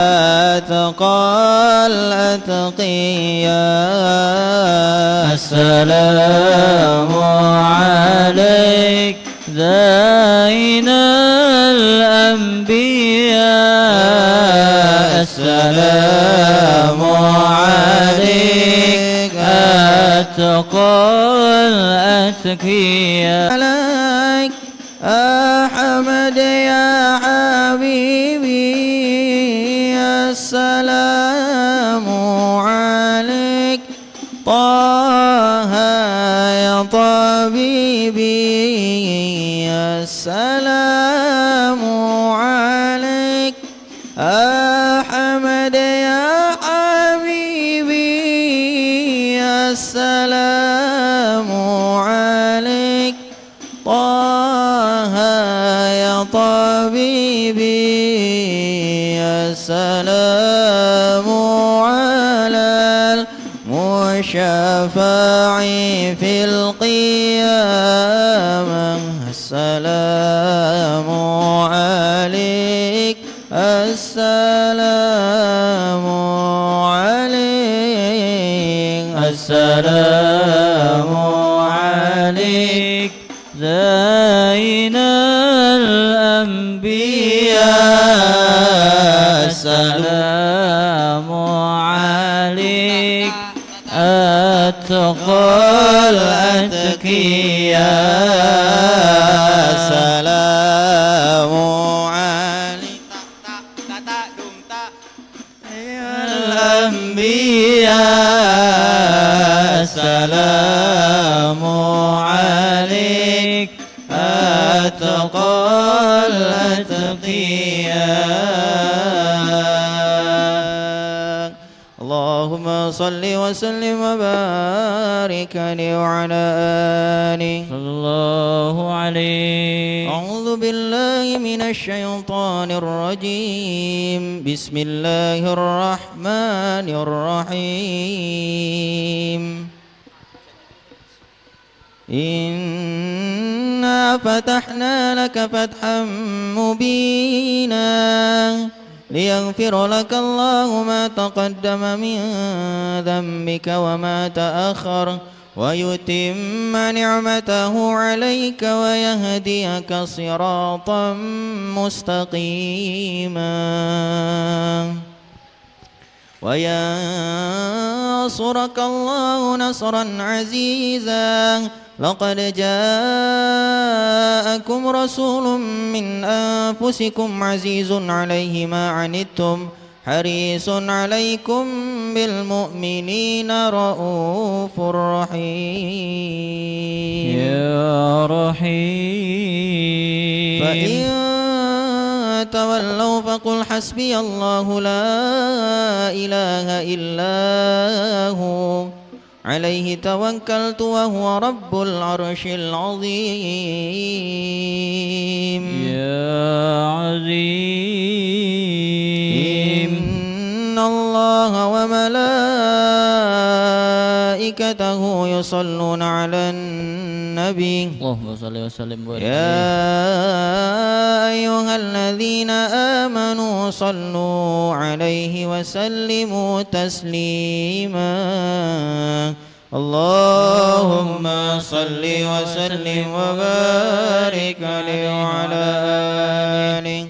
أتقى الأتقياء السلام عليك زين الأنبياء السلام عليك أتقى الأتقياء عليك أحمد يا حبيبي السلام عليك طه يا طبيبي السلام عليك أحمد يا حبيبي السلام عليك طه يا طبيبي السلام على المشفع في القيامة السلام عليك السلام عليك السلام عليك زين الأنبياء السلام عليك أتقى الأتقياء السلام عليك الأنبياء السلام عليك أتقى الأتقياء اللهم صل وسلم وبارك عليه وعلى آله صلى الله عليه. أعوذ بالله من الشيطان الرجيم بسم الله الرحمن الرحيم إنا فتحنا لك فتحا مبينا ليغفر لك الله ما تقدم من ذنبك وما تأخر ويتم نعمته عليك ويهديك صراطا مستقيما وينصرك الله نصرا عزيزا لقد جاءكم رسول من أنفسكم عزيز عليه ما عنتم حريص عليكم بالمؤمنين رؤوف رحيم يا رحيم فإن تولوا فقل حسبي الله لا إله إلا هو عليه توكلت وهو رب العرش العظيم يا عظيم إن الله وملائكته يصلون على النبي اللهم صل وسلم وبارك يا أيها الذين آمنوا صلوا عليه وسلموا تسليما اللهم صل وسلم وبارك عليه وعلى آله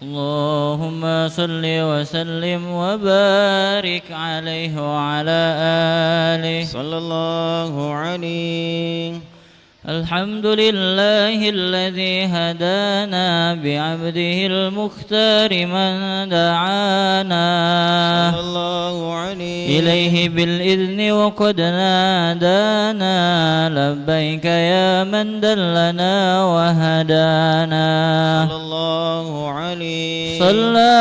اللهم صل وسلم وبارك عليه وعلى آله صلى الله عليه. الحمد لله الذي هدانا بعبده المختار من دعانا صلى الله عليه إليه بالإذن وقد نادانا لبيك يا من دلنا وهدانا صلى الله عليه. صلى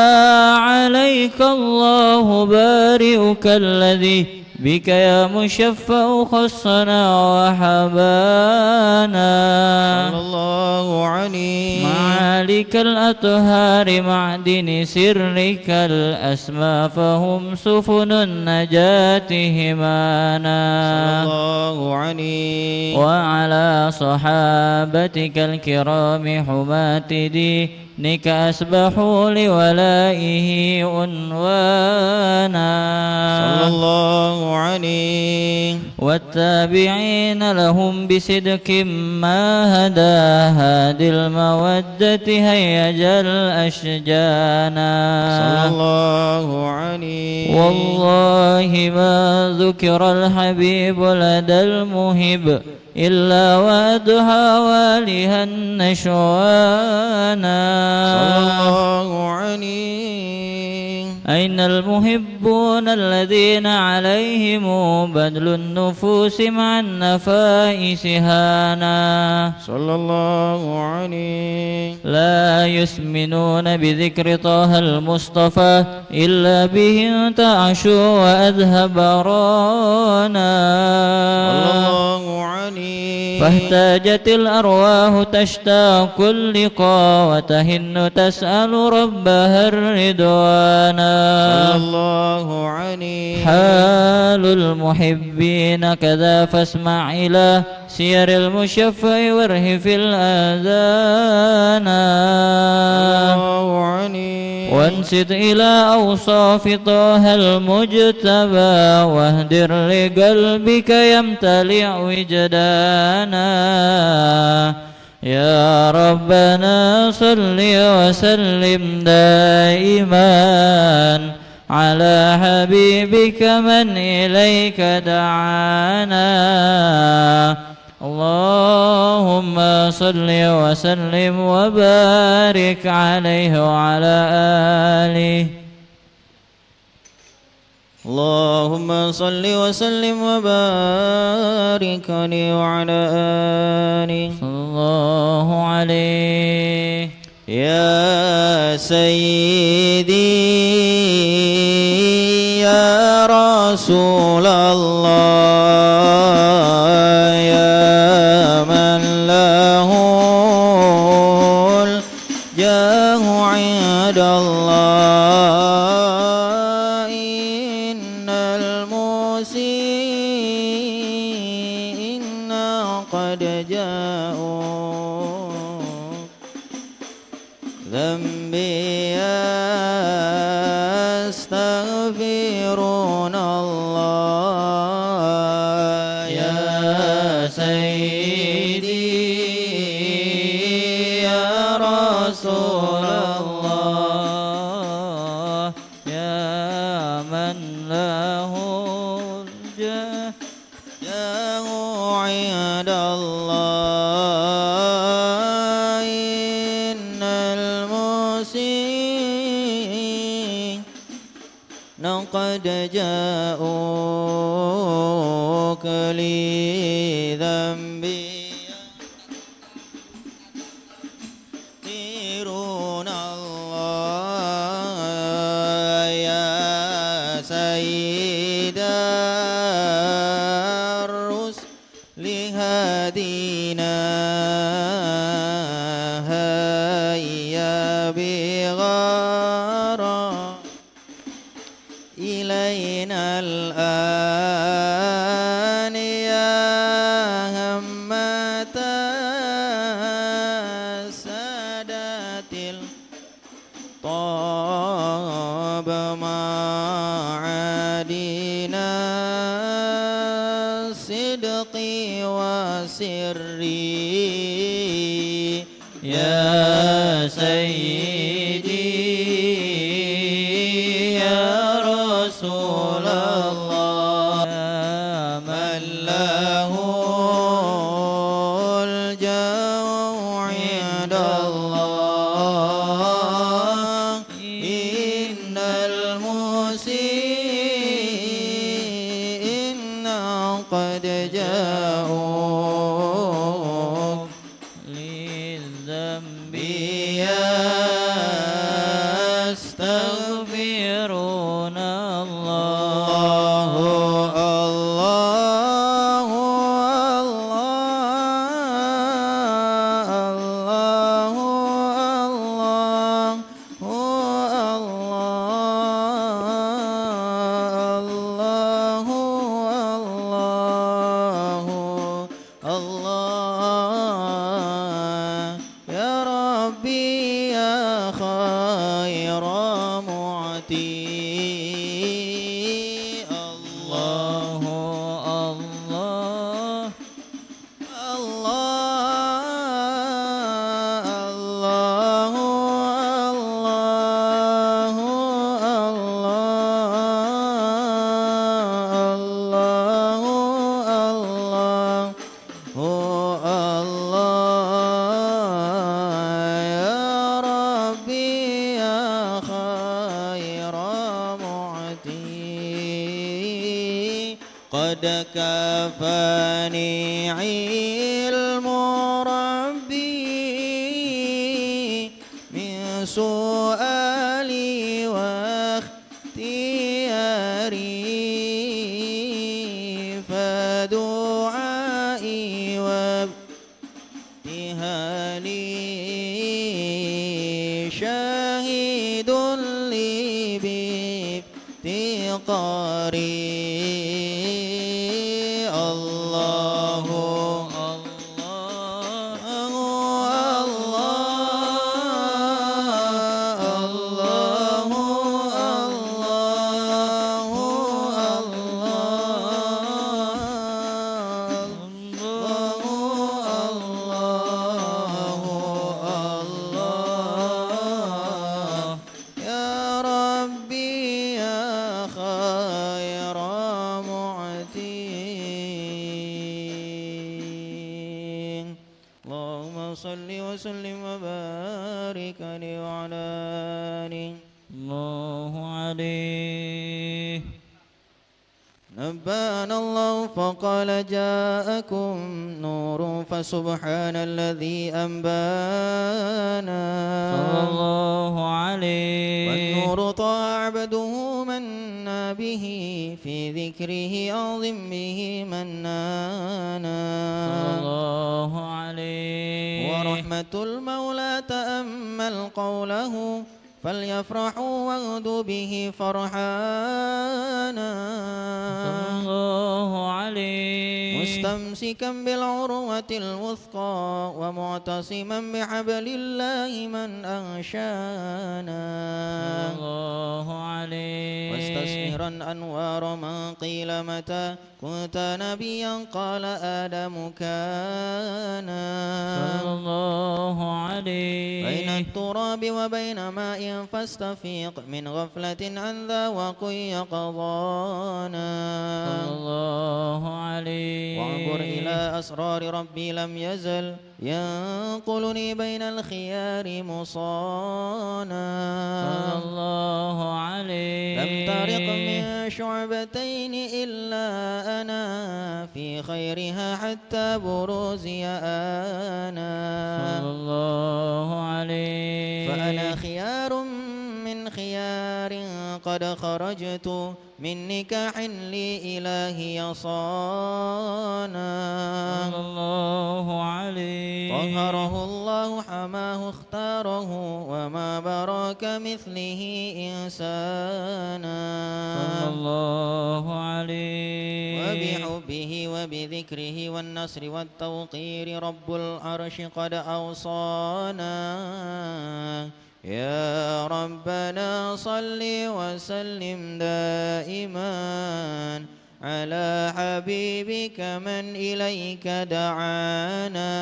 عليك الله بارئك الذي بك يا مشفع خصنا وحبانا صلى الله عليه. معالي عبادك الأطهار معدن سرك الأسمى فهم سفن النجاة همانا صلى الله عليه وعلى صحابتك الكرام حماة دينك أسبحوا لولائه عنوانا صلى الله عليه والتابعين لهم بصدق ما هدى هادي المودة هيج الأشجانا صلى الله عليه والله ما ذكر الحبيب لدى المهب إلا وأدهى والها النشوانا صلى الله عليه أين المحبون الذين عليهم بذل النفوس مع النفائس هانا صلى الله عليه لا يسمنون بذكر طه المصطفى إلا به انتعشوا وأذهب رانا صلى الله عليه فاحتاجت الأرواح تشتاق اللقاء وتهن تسأل ربها الرضوانا صلى الله عليه حال المحبين كذا فاسمع إلى سير المشفع وارهف الآذان الله عليه وانسد إلى أوصاف طه المجتبى واهدر لقلبك يمتلئ وجدانا يا ربنا صل وسلم دائما على حبيبك من إليك دعانا اللهم صل وسلم وبارك عليه وعلى آله اللهم صل وسلم وبارك عليه وعلى آله صلى الله عليه يا سيدي يا رسول الله يا من له الجاه عند الله إن المسيئين قد جاءوا ذنبي يستغفرون الله يا سيدي يا رسول الله يا من له الجاه عند الله إن المسيئين قد جاءوك لذنبي يستغفرون الله يا سيد الرسل هدينا هيا بغرام إلينا الآن يا همة السادات الطاب معادنا الصدق وسري يا سيدي يا رسول الله يا من له الجاه عند الله إن المسيئين قد جاءوا للذنب يا الله يا ربي يا خير معتي الله الله الله الله يا ربي يا خير معتي قد كفاني علم ربي من سؤالي واختياري فدعائي وابتهالي شاهد لي بافتقاري الله يا ربي يا خير معتين اللهم صل وسلم وبارك عليه وعلى آله الله عليه نبأنا الله فقال جاءكم نور فسبحان الذي أنبانا صلى الله عليه والنور طه عبده منا به في ذكره أعظم به منانا صلى الله عليه ورحمة المولى تأمل قوله فليفرحوا واغدوا به فرحانا صلى الله عليه مستمسكا بالعروة الوثقى ومعتصما بحبل الله من أنشانا صلى الله عليه واستسمرا أنوار من قيل متى كنت نبيا قال آدم كان صلى الله عليه بين التراب وبين ماء فاستفيق من غفلة عن ذا وقل يقظانا صلى الله عليه وانظر إلى أسرار ربي لم يزل ينقلني بين الخيار مصانا صلى الله عليه لم ترق من شعبتين إلا أنا في خيرها حتى بروزي أنا صلى الله عليه فأنا خيار من خيار قد خرجت من نكاح لي إلهي صانا صلى الله عليه طهره الله حماه اختاره وما براك مثله إنسانا صلى الله عليه وبحبه وبذكره والنصر والتوقير رب العرش قد أوصانا يا ربنا صل وسلم دائما على حبيبك من إليك دعانا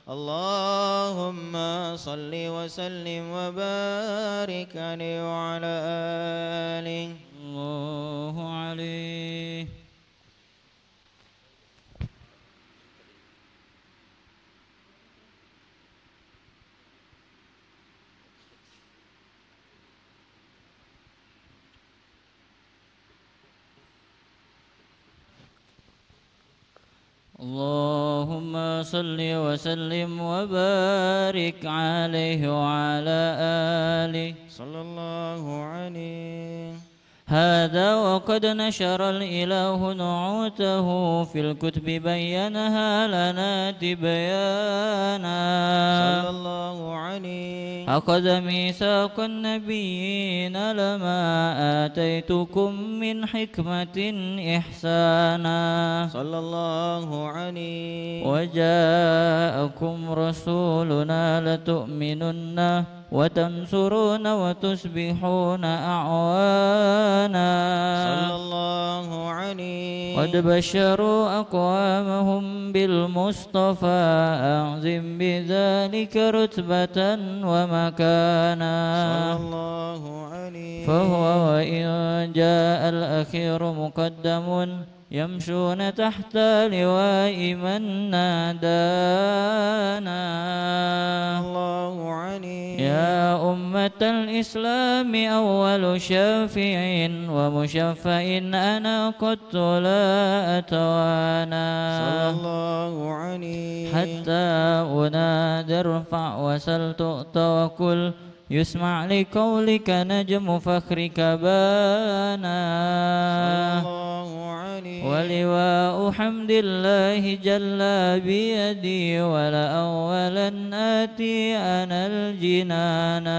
اللهم صل وسلم وبارك عليه وعلى آله الله عليه اللهم صل وسلم وبارك عليه وعلى آله صلى الله عليه هذا وقد نشر الإله نعوته في الكتب بينها لنا تبيانا صلى الله عليه. أخذ ميثاق النبيين لما آتيتكم من حكمة إحسانا صلى الله عليه. وجاءكم رسولنا لتؤمنن وتنصرون وتصبحون أعوانا صلى الله عليه. قد بشروا أقوامهم بالمصطفى أعظم بذلك رتبة ومكانا صلى الله عليه. فهو وإن جاء الأخير مقدم يمشون تحت لواء من نادانا الله عليه. يا أمة الإسلام أول شافع ومشفع أنا قد لا أتوانا صلى الله عليه. حتى أنادي ارفع وسل تؤت وكل يسمع لقولك نجم فخرك بانا صلى الله عليه. ولواء حمد الله جل بيدي ولأولا آتي أنا الجنانا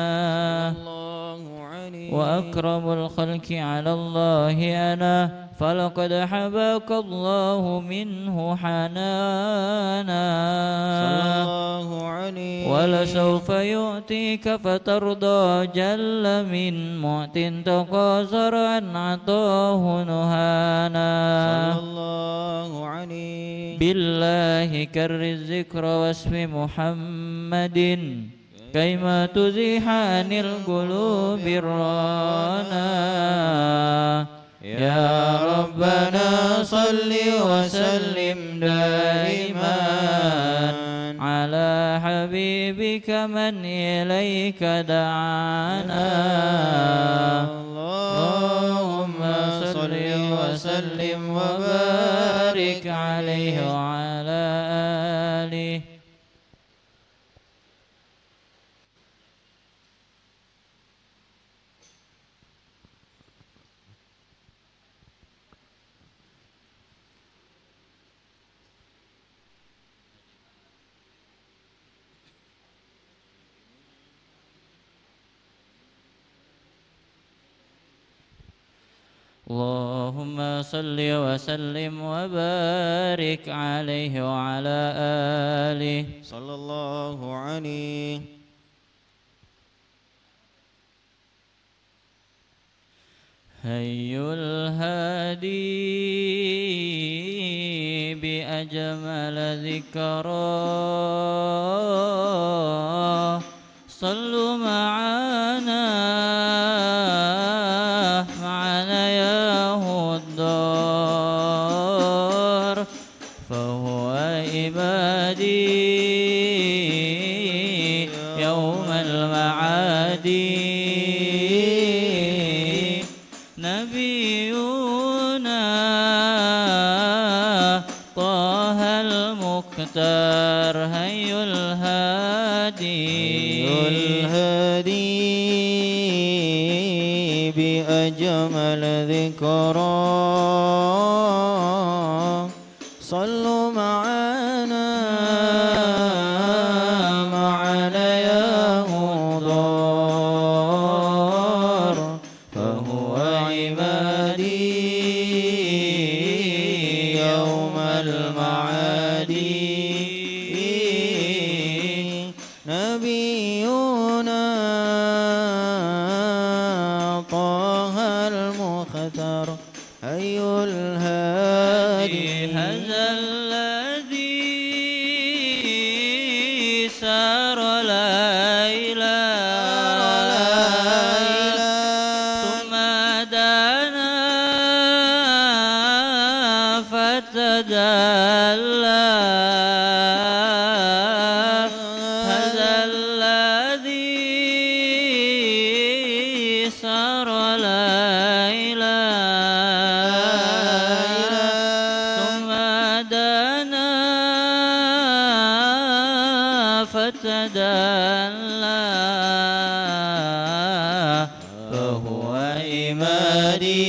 الله عليه. وأكرم الخلق على الله أنا فلقد حباك الله منه حنانا صلى الله عليه. ولسوف يؤتيك فترضى جل من معت تقاصر عن عطاه نهانا صلى الله عليه. بالله كر الذكر واسم محمد كيما تزيح عن القلوب الرانا يا ربنا صل وسلم دائما على حبيبك من إليك دعانا اللهم صل وسلم وبارك عليه وعلى آله اللهم صل وسلم وبارك عليه وعلى آله صلى الله عليه. هي الهادي بأجمل ذكرى صلوا معنا يا الدار فهو عبادي يوم المعادي نبينا طه المختار هي الهادي بأجمل ذكرى صلوا معنا يا مضار فهو عبادي يوم المعادي نبينا طه المختار هي الهادي هذا الذي سار ليلا ثم دنا فتدلى هذا الذي سار ليلا ثم دنا فتدلى فهو عمادي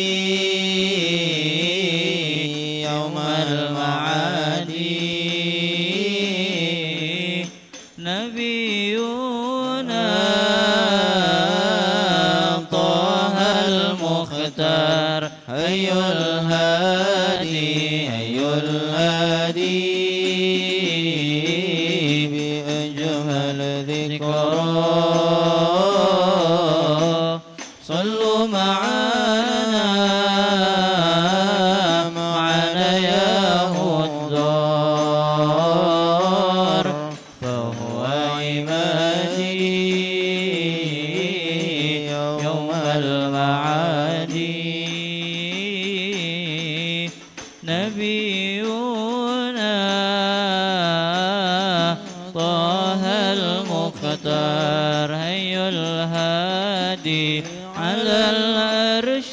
المختار هي الهادي على العرش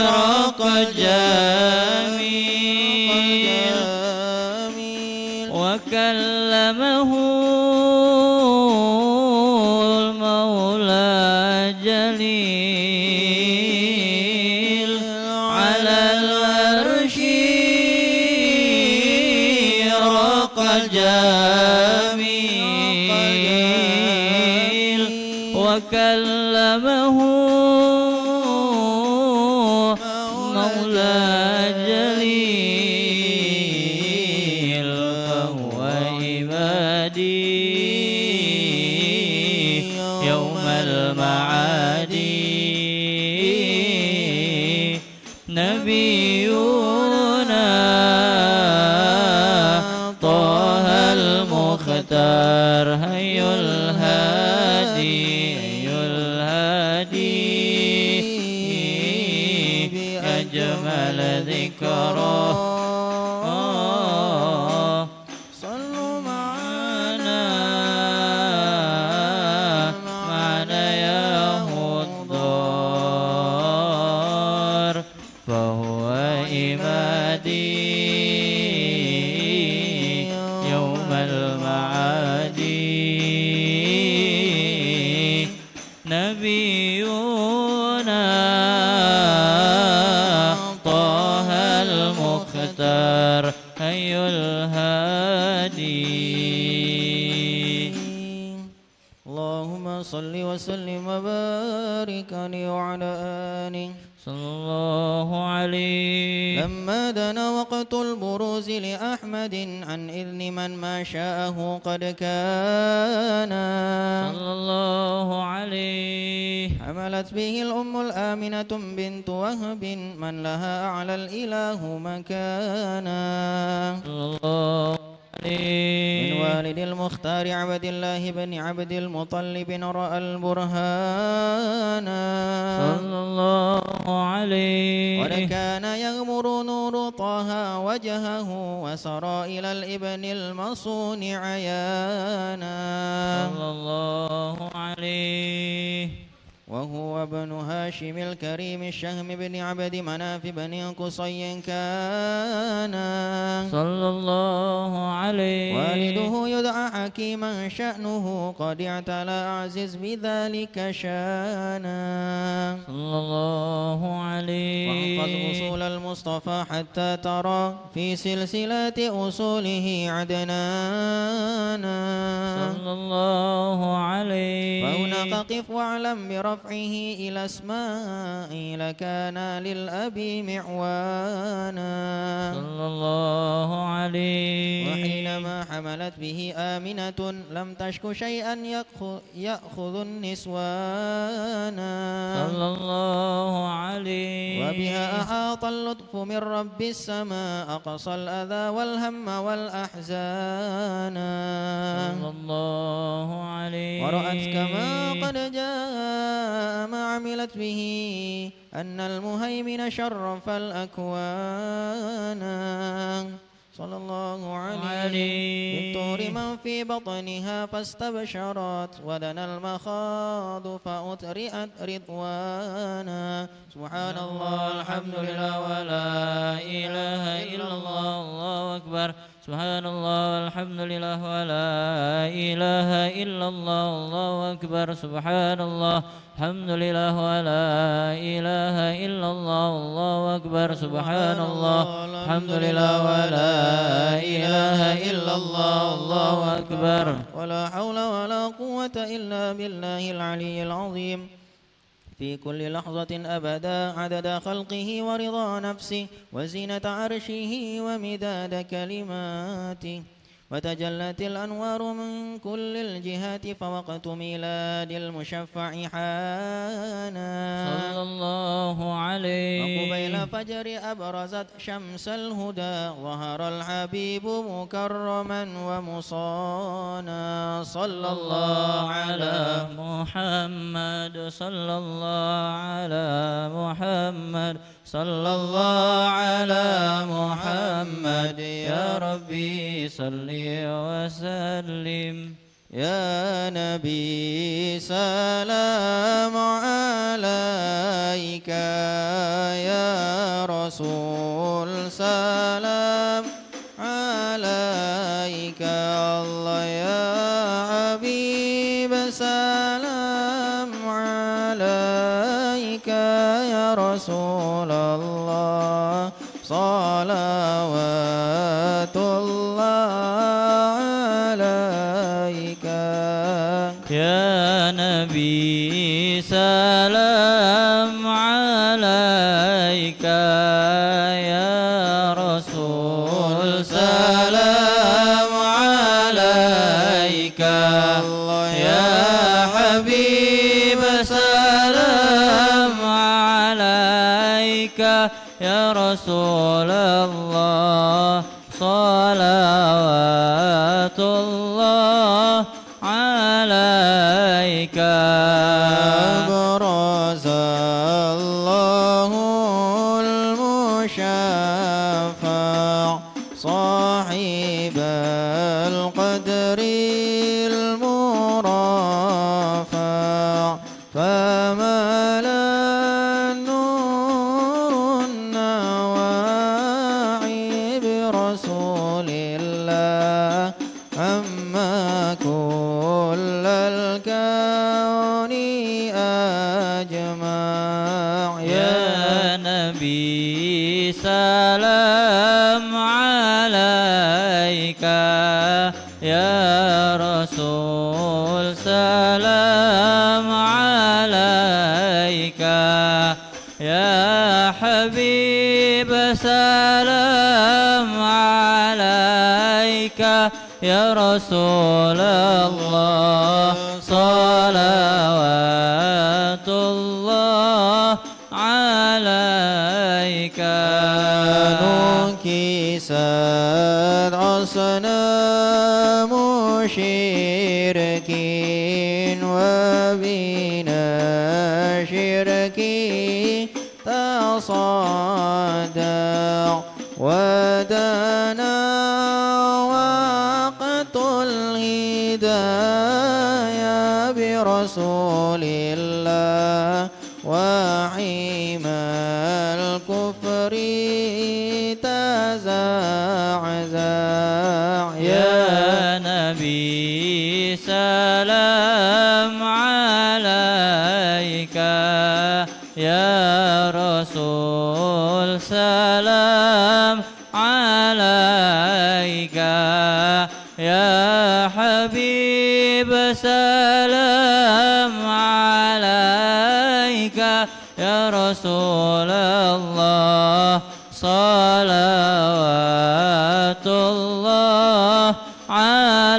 راق جميل وكلمه المولى جليل على العرش راق جميل وكلمه مولى جليل فهو عبادي يوم المعاد نبينا طه المختار هي الهادي أجمل ذكره صلوا معنا يا الدار فهو عمادي يوم المعاد نبينا طه المختار هي الهادي. اللهم صل وسلم وبارك عليه وعلى آله صلى الله عليه. لما دنا وقت البروز لأحمد عن إذن من ما شاءه قد كان صلى الله عليه. حملت به الأم الآمنة بنت وهب من لها أعلى الإله مكانا صلى الله عليه. من والد المختار عبد الله بن عبد المطلب رأى البرهان صلى الله عليه. ولكان يغمر نور طه وجهه وسرى إلى الابن المصون عيانا صلى الله عليه. وهو ابن هاشم الكريم الشهم بن عبد مناف بن قصي كان صلى الله عليه. والده يدعى حكيما شأنه قد اعتلى أعزز بذلك شانا صلى الله عليه. واحفظ أصول المصطفى حتى ترى في سلسلة أصوله عدنانا صلى الله عليه. فهناك قف واعلم برفعه إلى اسماعيل كان للأب معوانا صلى الله عليه. وحينما حملت به آمنة لم تشك شيئا يأخذ النسوانا صلى الله عليه. وبها أحاط اللطف من رب السماء أقصى الأذى والهم والأحزان صلى الله عليه. ورأت كما قد جاء ما عملت به أن المهيمن شرف الأكوان صلى الله عليه. بالطور من في بطنها فاستبشرت ودنا المخاض فأترئت رضوانا سبحان الله الحمد لله ولا إله إلا الله الله أكبر سبحان الله والحمد لله ولا إله إلا الله الله أكبر سبحان الله الحمد لله ولا إله إلا الله الله أكبر سبحان الله الحمد لله ولا إله إلا الله الله أكبر ولا حول ولا قوة إلا بالله العلي العظيم في كل لحظة أبدا عدد خلقه ورضا نفسه وزينة عرشه ومداد كلماته وتجلت الأنوار من كل الجهات فوقت ميلاد المشفع حانا صلى الله عليه. وقبيل فجر أبرزت شمس الهدى ظهر الحبيب مكرما ومصانا صلى الله على محمد صلى الله على محمد صلى الله على محمد يا ربي صل وسلم يا نبي سلام عليك يا رسول سلام عليك الله يا حبيب سلام عليك يا رسول الله صلوات الله عليك يا نبي سلام عليك يا رسول سلام عليك يا حبيب سلام عليك يا رسول الله صلوات الله عليك أبرز الله المشفع صاحب القدر المرفع فملا النور النواعي برسول الله أما كل الكون أجمع يا نبي سلام عليك يا رسول سلام عليك يا حبيب سلام عليك يا رسول الله صلوات الله عليك نكست أصنام شركين وبنا شركي تصدع ودنا وقت الهداية برسول الله وحيم الكفر تزعزع يا نبي سلام عليك يا رسول سلام عليك يا حبيب سلام عليك يا رسول الله صلوات الله عليك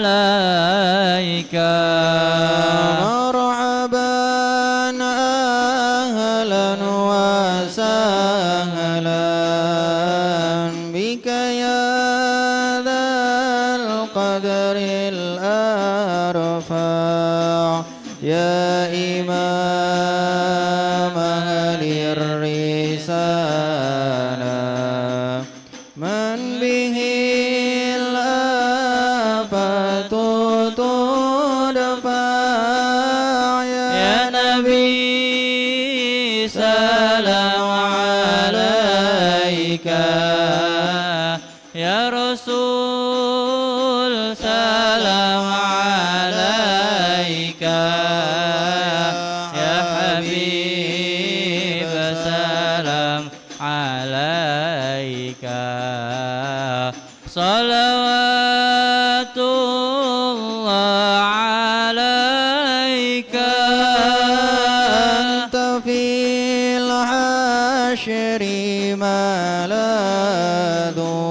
مرحبا أهلا وسهلا بك يا ذا القدر الأرفع يا إمام أهل الرسالة من به الآفات تدفع يا نبي سلام عليك يا رسول سلام عليك يا حبيب سلام عليك صلوات الله عليك أنت في الحشر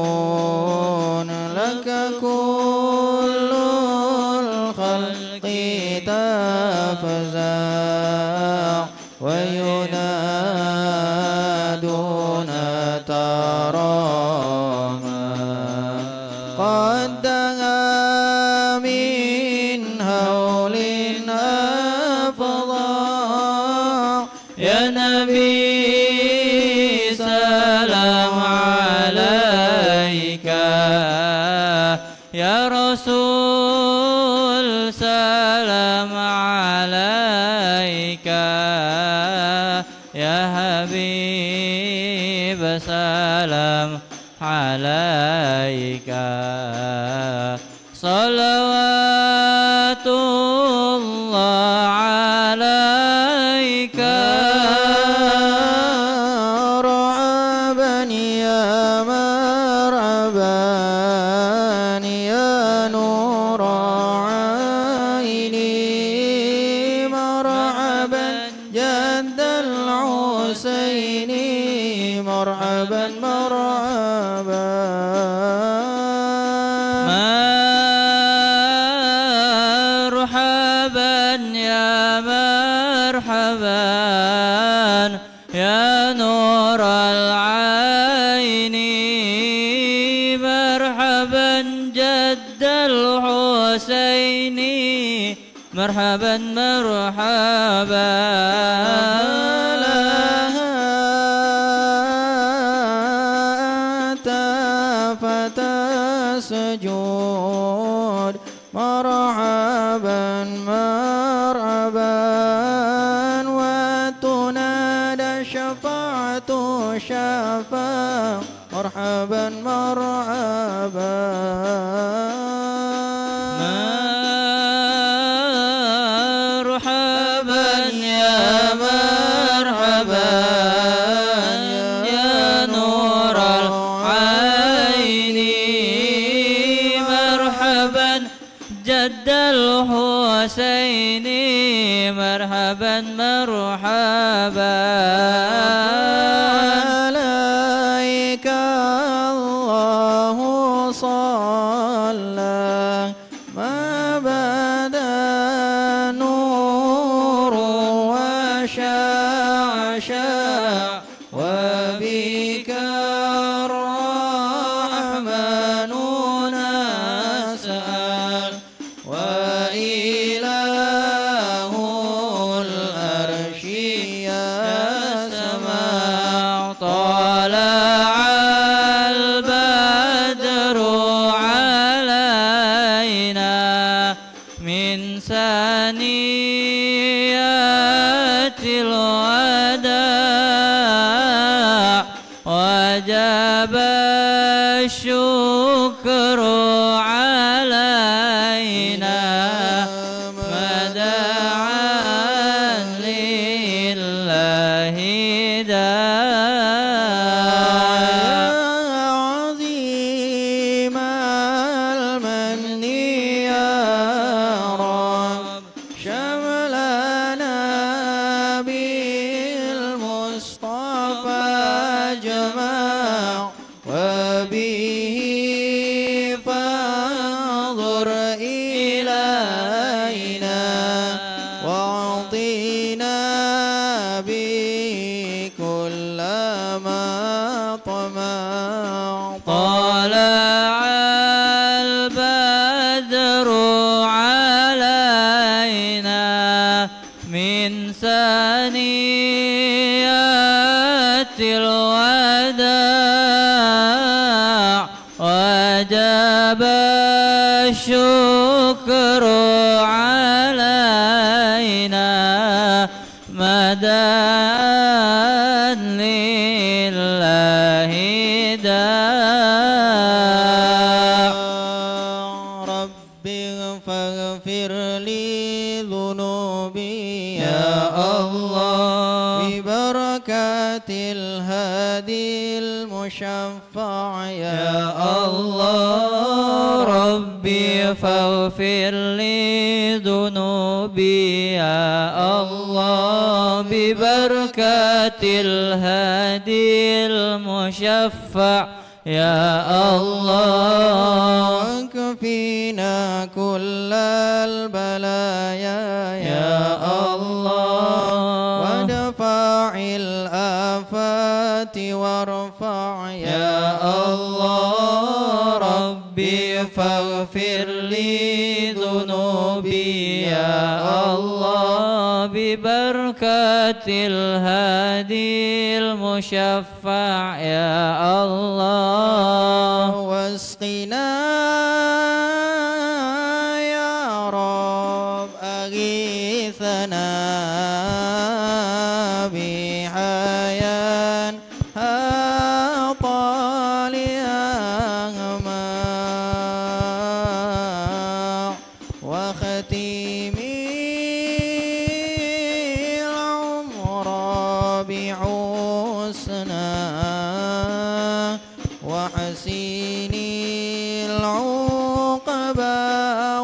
ملاذون لك كل الخلق تفزع وينادون تراما قد دعا من هول أفظع يا نبي يا رسول سلام عليك يا حبيب سلام عليك صلوات الله عليك مرحبا يا مرحبا يا نور عيني مرحبا جد الحسين مرحبا مرحبا مرحبا يا مرحبا يا نور العين مرحبا جد الحسين مرحبا مرحبا سجود مرحبا مرحبا وتنادى شفاعة شفاعة مرحبا مرحبا مرحبا يا مرحبا يا نور العين مرحبا جد الحسين مرحبا مرحبا عليك الله صلى ما بدا نور وشعشع وبك الرحمن نسأل وإله الأرش يسمع طلع البدر علينا من ثنيات الوداع وجب الشكر علينا مدعا لله داع عظيم المن يا رب شملنا بالمصطفى جمع وبه فانظر إلينا واعطينا بكل ما طمع طلع البدر علينا من ثنيات الوداع وجب الشكر علينا مدعا لله داع رب فاغفر لي ذنوبي يا الله ببركات الهادي المشفع يا الله ربي فاغفر لي ذنوبي يا الله ببركة الهادي المشفع يا الله واكفينا كل البلايا يا الله وادفع الآفات وارفع يا الله ربي فاغفر لي ذنوبي يا الله ببركة الهادي المشفع يا الله واسق علينا يا رب أغيثنا بحياة طالعها وختيم العمر بحسنى وحسين العقبى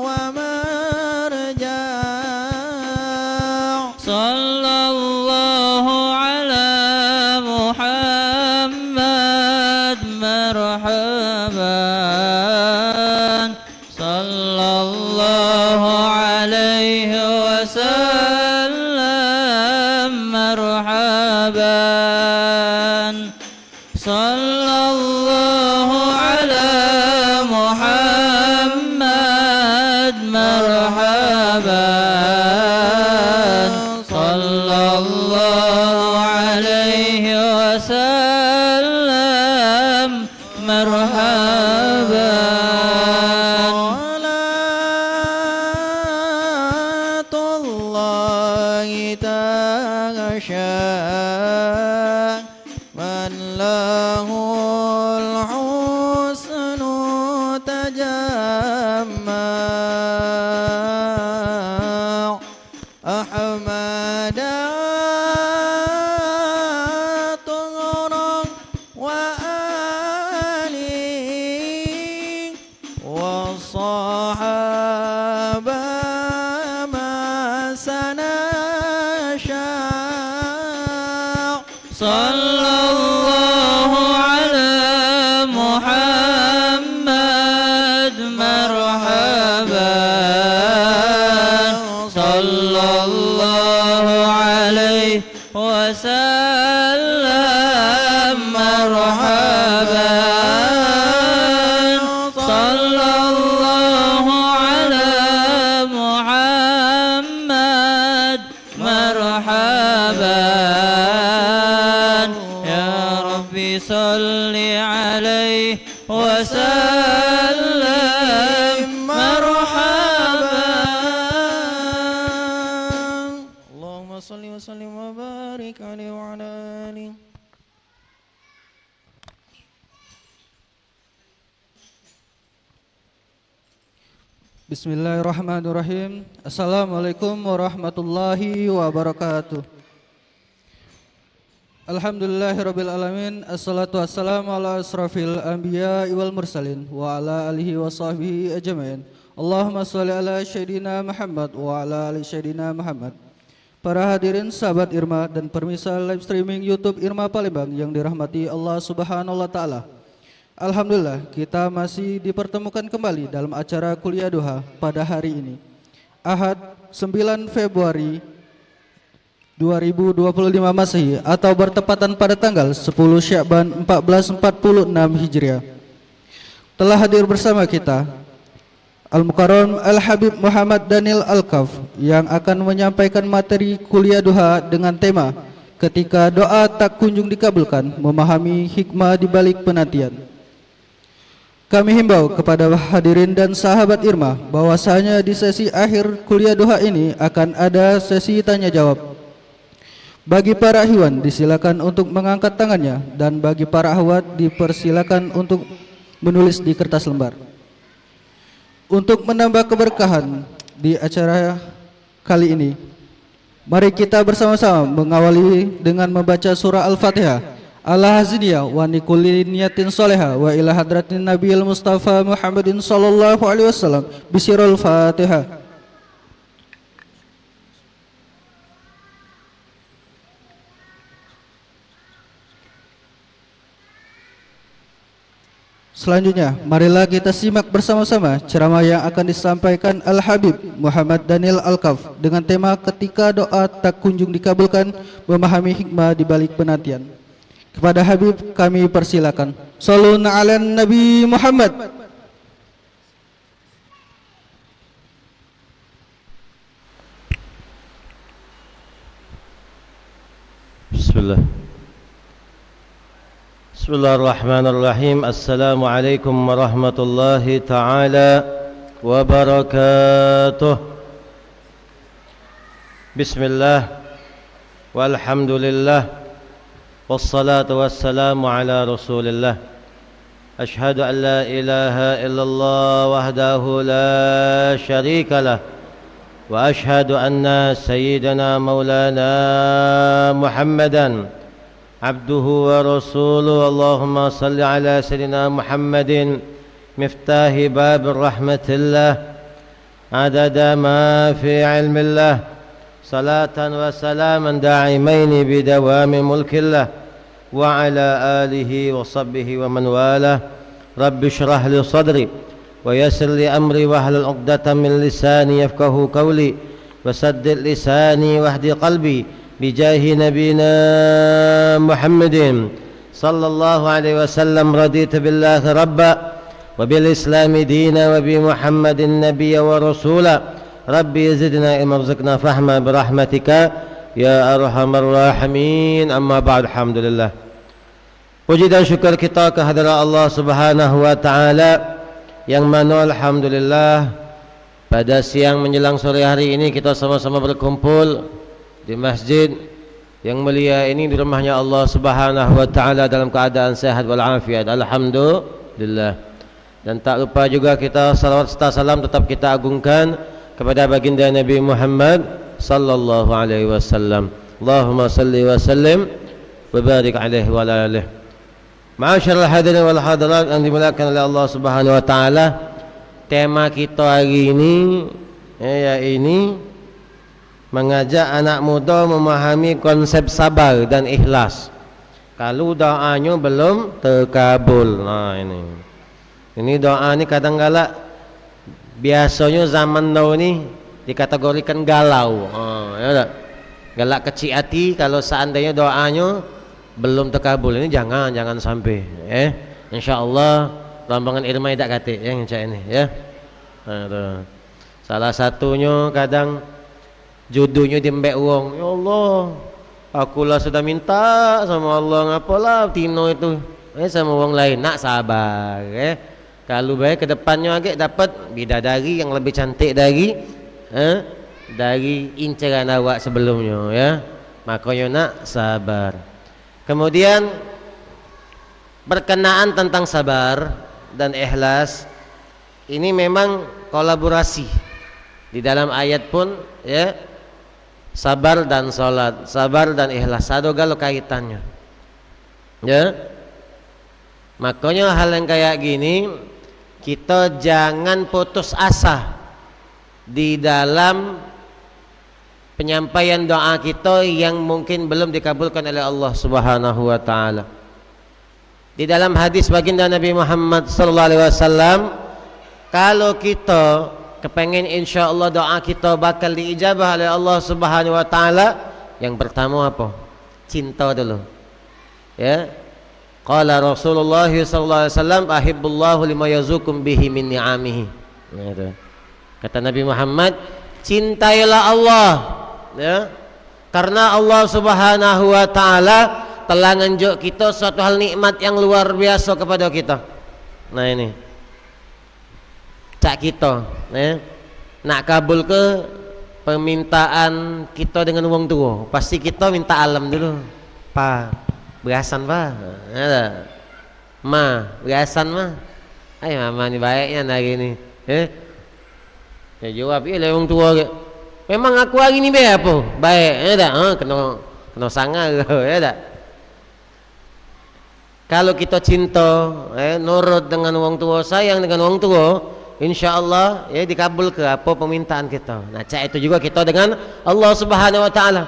ومرجع صلى الله على محمد مرحبا صلى الله عليه وسلم مرحبا صلى الله على محمد مرحبا صلى الله عليه وسلم مرحبا صلاة الله تغشى من له الحسن تجمع أحمد طهرا وآله والصحابة ما سنشاء صلى الله على محمد مرحبا صلى الله عليه وسلم مرحبا صلى الله على محمد مرحبا يا ربي صل عليه وسلم مرحبا اللهم صل وسلم وبارك عليه وعلى آله Bismillahirrahmanirrahim. Assalamualaikum warahmatullahi wabarakatuh. Alhamdulillahirabbil alamin. Assalatu wassalamu ala asrafil anbiya wal mursalin wa ala alihi wa sahbihi ajmain. Allahumma shalli ala sayyidina Muhammad wa ala ali sayyidina Muhammad. Para hadirin sahabat Irma dan pemirsa live streaming YouTube Irma Palembang yang dirahmati Allah Subhanahu wa taala. Alhamdulillah kita masih dipertemukan kembali dalam acara kuliah duha pada hari ini Ahad 9 Februari 2025 Masehi atau bertepatan pada tanggal 10 Sya'ban 1446 Hijriah. Telah hadir bersama kita Al-Mukarram Al-Habib Muhammad Daniel Al-Kaf yang akan menyampaikan materi kuliah duha dengan tema ketika doa tak kunjung dikabulkan, memahami hikmah di balik penantian. Kami himbau kepada hadirin dan sahabat Irma bahwasanya di sesi akhir kuliah duha ini akan ada sesi tanya jawab. Bagi para hiwan disilakan untuk mengangkat tangannya dan bagi para ahwat dipersilakan untuk menulis di kertas lembar. Untuk menambah keberkahan di acara kali ini, mari kita bersama-sama mengawali dengan membaca surah Al-Fatihah. Ala haziniyah wa nikulli niyatin soleha wa ila hadratin Nabiil Mustafa Muhammadin sallallahu alaihi wasallam bisirul Fatihah. Selanjutnya, marilah kita simak bersama-sama ceramah yang akan disampaikan Al-Habib Muhammad Daniel Al-Kaf dengan tema ketika doa tak kunjung dikabulkan, memahami hikmah di balik penantian. Kepada Habib kami persilakan. Shallu ala Nabi Muhammad. Bismillah. Bismillahirrahmanirrahim. Assalamualaikum warahmatullahi ta'ala wabarakatuh. Bismillah walhamdulillah wassalatu wassalamu ala rasulillah. Ashhadu an la ilaha illallah wahdahu la syarika lah wa ashhadu anna sayyidana maulana Muhammadan abduhu wa rasuluh. Allahumma salli ala sayyidina Muhammadin miftahi bab rahmatillah adada ma fi ilmillah salatan wa salaman da'imaini bidawami mulkillah wa ala alihi wa sahbihi wa man walah. Rabbi shrah li sadri wa yassir li amri wa hlul 'uqdatam min lisani yafqahu qawli wa saddid lisani wahdi qalbi bijahi nabina Muhammadin sallallahu alaihi wasallam. Raditu billahi rabba wa bil islami dina wa bi Muhammadin nabiyya wa rasula. Rabbi zidna ilma warzuqna fahma birahmatika ya arhamar rahimin. Amma ba'd. Alhamdulillah, puji dan syukur kita kehadirat Allah Subhanahu wa taala yang mana alhamdulillah pada siang menjelang sore hari ini kita sama-sama berkumpul di masjid yang mulia ini, di rumahnya Allah Subhanahu wa taala dalam keadaan sehat walafiat. Alhamdulillah. Dan tak lupa juga kita salawat serta salam tetap kita agungkan kepada baginda Nabi Muhammad sallallahu alaihi wasallam. Allahumma salli wa sallim wa barik alaihi wa ala alihi. Ma'asyiral hadirin wal hadirat yang dimuliakan oleh Allah Subhanahu wa taala, tema kita hari ini ini mengajak anak muda memahami konsep sabar dan ikhlas kalau doanya belum terkabul. Nah, ini doa ni kadang-kala biasanya zaman now ni dikategorikan galau. Ya tak? Galak kecil hati kalau seandainya doanya belum terkabul. Ini jangan sampai. Insyaallah rombongan Irmai tak kata yang macam ini ya. Salah satunya kadang jodohnya diembek uang. Ya Allah, akulah sudah minta sama Allah, ngapalah tino itu sama orang lain. Nak sabar kalau baik ke depannya agak dapat bidadari yang lebih cantik dari incaran awak sebelumnya ya. Makanya nak sabar. Kemudian berkenaan tentang sabar dan ikhlas ini memang kolaborasi di dalam ayat pun ya. Sabar dan salat, sabar dan ikhlas ada galo kaitannya ya. Makanya hal yang kayak gini kita jangan putus asa di dalam penyampaian doa kita yang mungkin belum dikabulkan oleh Allah Subhanahu wa taala. Di dalam hadis baginda Nabi Muhammad sallallahu alaihi wasallam, kalau kita kepengen insyaallah doa kita bakal diijabah oleh Allah Subhanahu wa taala, yang pertama apa? Cinta dulu. Ya. Qala Rasulullah sallallahu alaihi wasallam, ahibbullahu lima yazukum bihi min ni'amihi. Kata Nabi Muhammad, cintailah Allah ya. Karena Allah Subhanahu wa taala telah nunjuk kita suatu hal nikmat yang luar biasa kepada kita. Nah ini cak kita nak kabul ke permintaan kita dengan wong tua, pasti kita minta alam dulu. Pa berasan pa ma berasan ma ay mama ni baiknya hari ni ya jawab iya wong tua ke, memang aku hari ni baik apa baik ya tak kena sangar ya tak. Kalau kita cinta nurut dengan wong tua, sayang dengan wong tua, insyaallah ya dikabul ke apa permintaan kita. Nah, cak itu juga kita dengan Allah Subhanahu wa taala.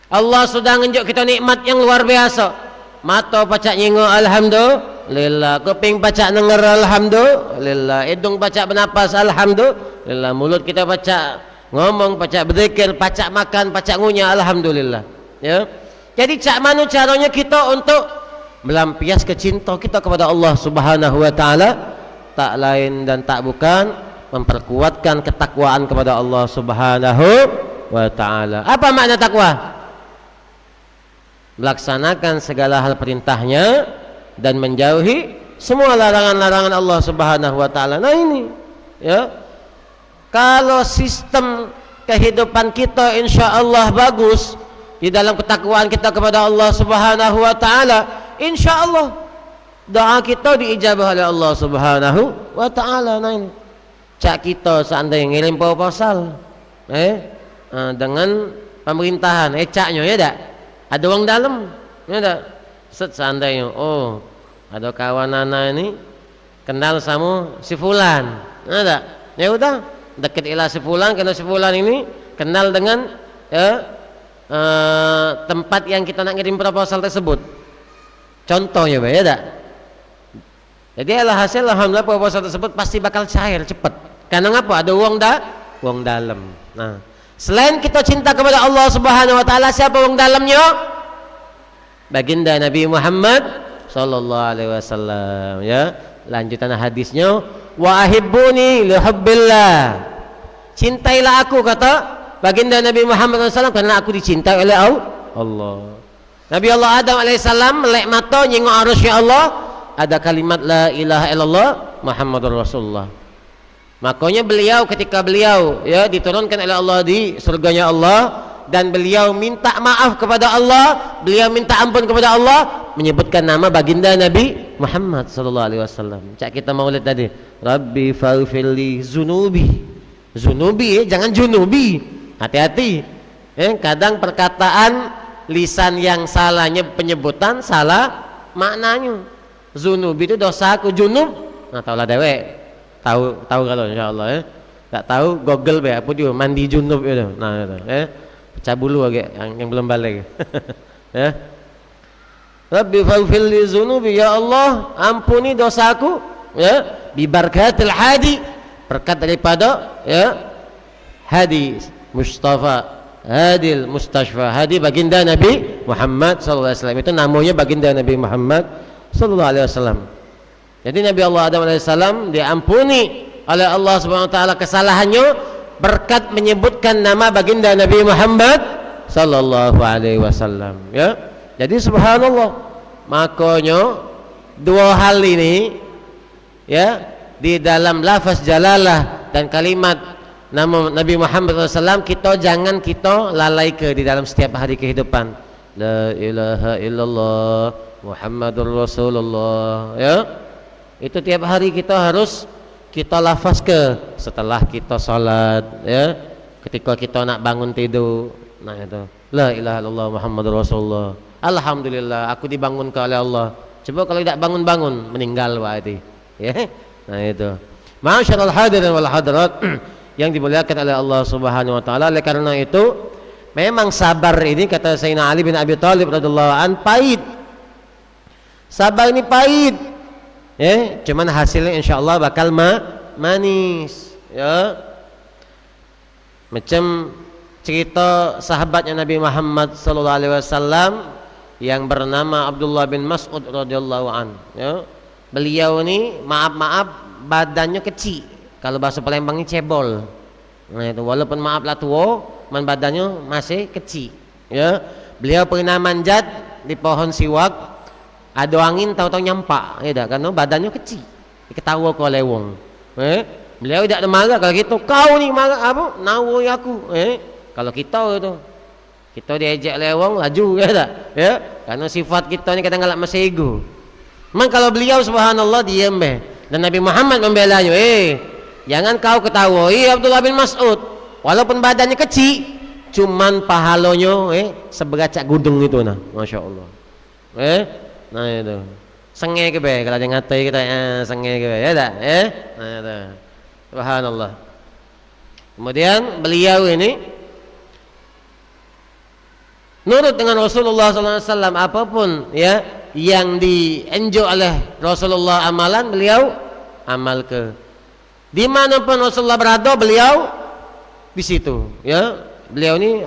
Allah sudah nunjuk kita nikmat yang luar biasa. Mata pacak nyengok alhamdulillah, kuping pacak denger alhamdulillah, hidung pacak bernapas alhamdulillah, mulut kita pacak ngomong, pacak berzikir, pacak makan, pacak ngunyah alhamdulillah. Ya. Jadi cak mana caranya kita untuk melampiaskan cinta kita kepada Allah Subhanahu wa taala? Tak lain dan tak bukan memperkuatkan ketakwaan kepada Allah Subhanahu wa taala. Apa makna takwa? melaksanakan segala hal perintahnya dan menjauhi semua larangan-larangan Allah Subhanahu wa taala. Nah ini ya, kalau sistem kehidupan kita insyaallah bagus di dalam ketakwaan kita kepada Allah Subhanahu wa taala, insyaallah doa kita diijabah oleh Allah Subhanahu wa taala. Nah ini cak kita seandainya ngirim proposal dengan pemerintahan, caknya ya tak ada uang dalam, ya tak, seandainya ada kawan anak ini kenal sama si fulan, ya tak, ya udah dekat ilah si fulan, karena si fulan ini kenal dengan tempat yang kita nak ngirim proposal tersebut, contohnya ya tak. Jadi hasil alhamdulillah proposal tersebut pasti bakal cair cepat. Karena apa? Ada uang dalam. Nah, selain kita cinta kepada Allah Subhanahu wa taala, siapa uang dalamnya? Baginda Nabi Muhammad sallallahu alaihi wasallam, ya. Lanjutan hadisnya, wa ahibbuni li hubbillah. Cintailah aku, kata baginda Nabi Muhammad SAW, karena aku dicintai oleh Allah. Nabi Allah Adam alaihissalam melek mata nyengok arusnya Allah, ada kalimat la ilaha illallah Muhammadur Rasulullah. Makanya beliau ketika beliau ya diturunkan oleh Allah di surganya Allah, dan beliau minta maaf kepada Allah, beliau minta ampun kepada Allah, menyebutkan nama baginda Nabi Muhammad sallallahu alaihi wasallam. Cak kita maulid tadi, Rabbi faghfirli zunubi, jangan junubi. Hati-hati. Kadang perkataan lisan yang salahnya penyebutan salah maknanya. Zunubi itu dosaku, junub. Nah, taulah dewek. Tahu kalau insyaallah tak tahu Google be apa dia mandi junub itu. Nah, itu pecah bulu agak yang belum balik. Ya. Rabbi faghfirli zunubi, ya Allah ampuni dosaku, ya, bi barakatil hadi, berkat daripada ya hadi Mustafa Hadil Mustashfa, hadi baginda Nabi Muhammad sallallahu alaihi wasallam. Itu namanya baginda Nabi Muhammad sallallahu alaihi wasallam. Jadi Nabi Allah Adam alaihissalam diampuni oleh Allah Subhanahu wa taala kesalahannya berkat menyebutkan nama baginda Nabi Muhammad sallallahu alaihi wasallam, ya. Jadi subhanallah, makanya dua hal ini ya di dalam lafaz jalalah dan kalimat nama Nabi Muhammad SAW kita jangan kita lalaikan di dalam setiap hari kehidupan. La ilaha illallah Muhammadur Rasulullah, ya. Itu tiap hari kita harus kita lafaz ke setelah kita salat, ya. Ketika kita nak bangun tidur, nah itu la ilaha illallah Muhammadur Rasulullah. Alhamdulillah aku dibangunkan oleh Allah. Coba kalau tidak bangun-bangun meninggal berarti, ya. Nah itu. Masyaallah hadirin wal hadirat yang dimuliakan oleh Allah Subhanahu wa taala. Oleh karena itu memang sabar ini, kata Sayyidina Ali bin Abi Thalib radhiyallahu an, pahit. Sabar ini pahit. Cuman hasilnya insyaallah bakal manis, ya. Macam cerita sahabatnya Nabi Muhammad sallallahu alaihi wasallam yang bernama Abdullah bin Mas'ud radhiyallahu an, ya. Beliau ini maaf badannya kecil, kalau bahasa Palembang ini cebol. Nah itu walaupun maaflah tua, man badannya masih kecil, ya. Beliau pernah manjat di pohon siwak, ada angin tahu-tahu nyampak, ya dah, karena badannya kecil, diketawa oleh wong. Beliau tidak ada marah kalau gitu, kau ni marah apa? Nawoi aku. Kalau kita itu, kita diajak oleh wong laju, ya dah, ya. Karena sifat kita ni kadang-kadang masih ego. Memang kalau beliau subhanallah diam be, dan Nabi Muhammad membelanya, jangan kau ketahui Abdullah bin Mas'ud, walaupun badannya kecil, cuman pahalanya seberacak gunung itu, nah, masya Allah. Nah itu, sengeh ke be, kalau dia ngatai kita, sengeh ke be, ya tak, nah itu, subhanallah. Kemudian beliau ini nurut dengan Rasulullah SAW, apapun ya yang dienjok oleh Rasulullah amalan, beliau amal ke. Dimanapun Rasulullah berada, beliau di situ, ya. Beliau ini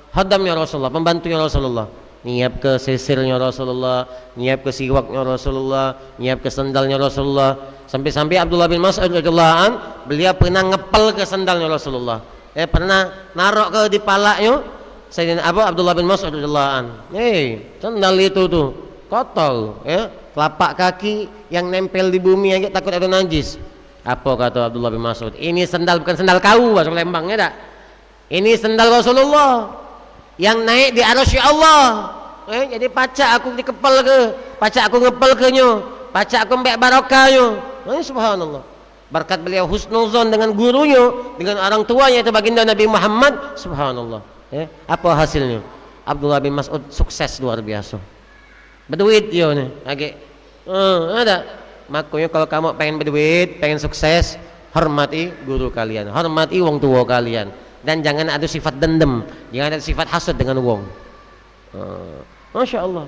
hadamnya Rasulullah, pembantunya Rasulullah. Nyiap ke sisirnya Rasulullah, nyiap ke siwaknya Rasulullah, nyiap ke sandalnya Rasulullah. Sampai-sampai Abdullah bin Mas'ud radhiyallahu an, beliau pernah ngepel ke sandalnya Rasulullah. Pernah narok ke di palaknya Sayyidina Abdullah bin Mas'ud radhiyallahu an. Sandal itu tuh kotor, ya. Telapak kaki yang nempel di bumi aja takut ada najis. Apa kata Abdullah bin Mas'ud? Ini sandal bukan sandal kau, bahasa Lembang, ya tak? Ini sandal Rasulullah yang naik di arasy Allah. Jadi pacak aku dikepel ke, pacak aku ngepel ke nyo, pacak aku mbek barokahnya. Subhanallah. Berkat beliau husnuzon dengan gurunya, dengan orang tuanya itu baginda Nabi Muhammad. Subhanallah. Apa hasilnya? Abdullah bin Mas'ud sukses luar biasa. Berduit dia nih, agak. Ada. Makanya kalau kamu pengen berduit, pengen sukses, hormati guru kalian, hormati wong tua kalian, dan jangan ada sifat dendam, jangan ada sifat hasad dengan wong. Masya Allah.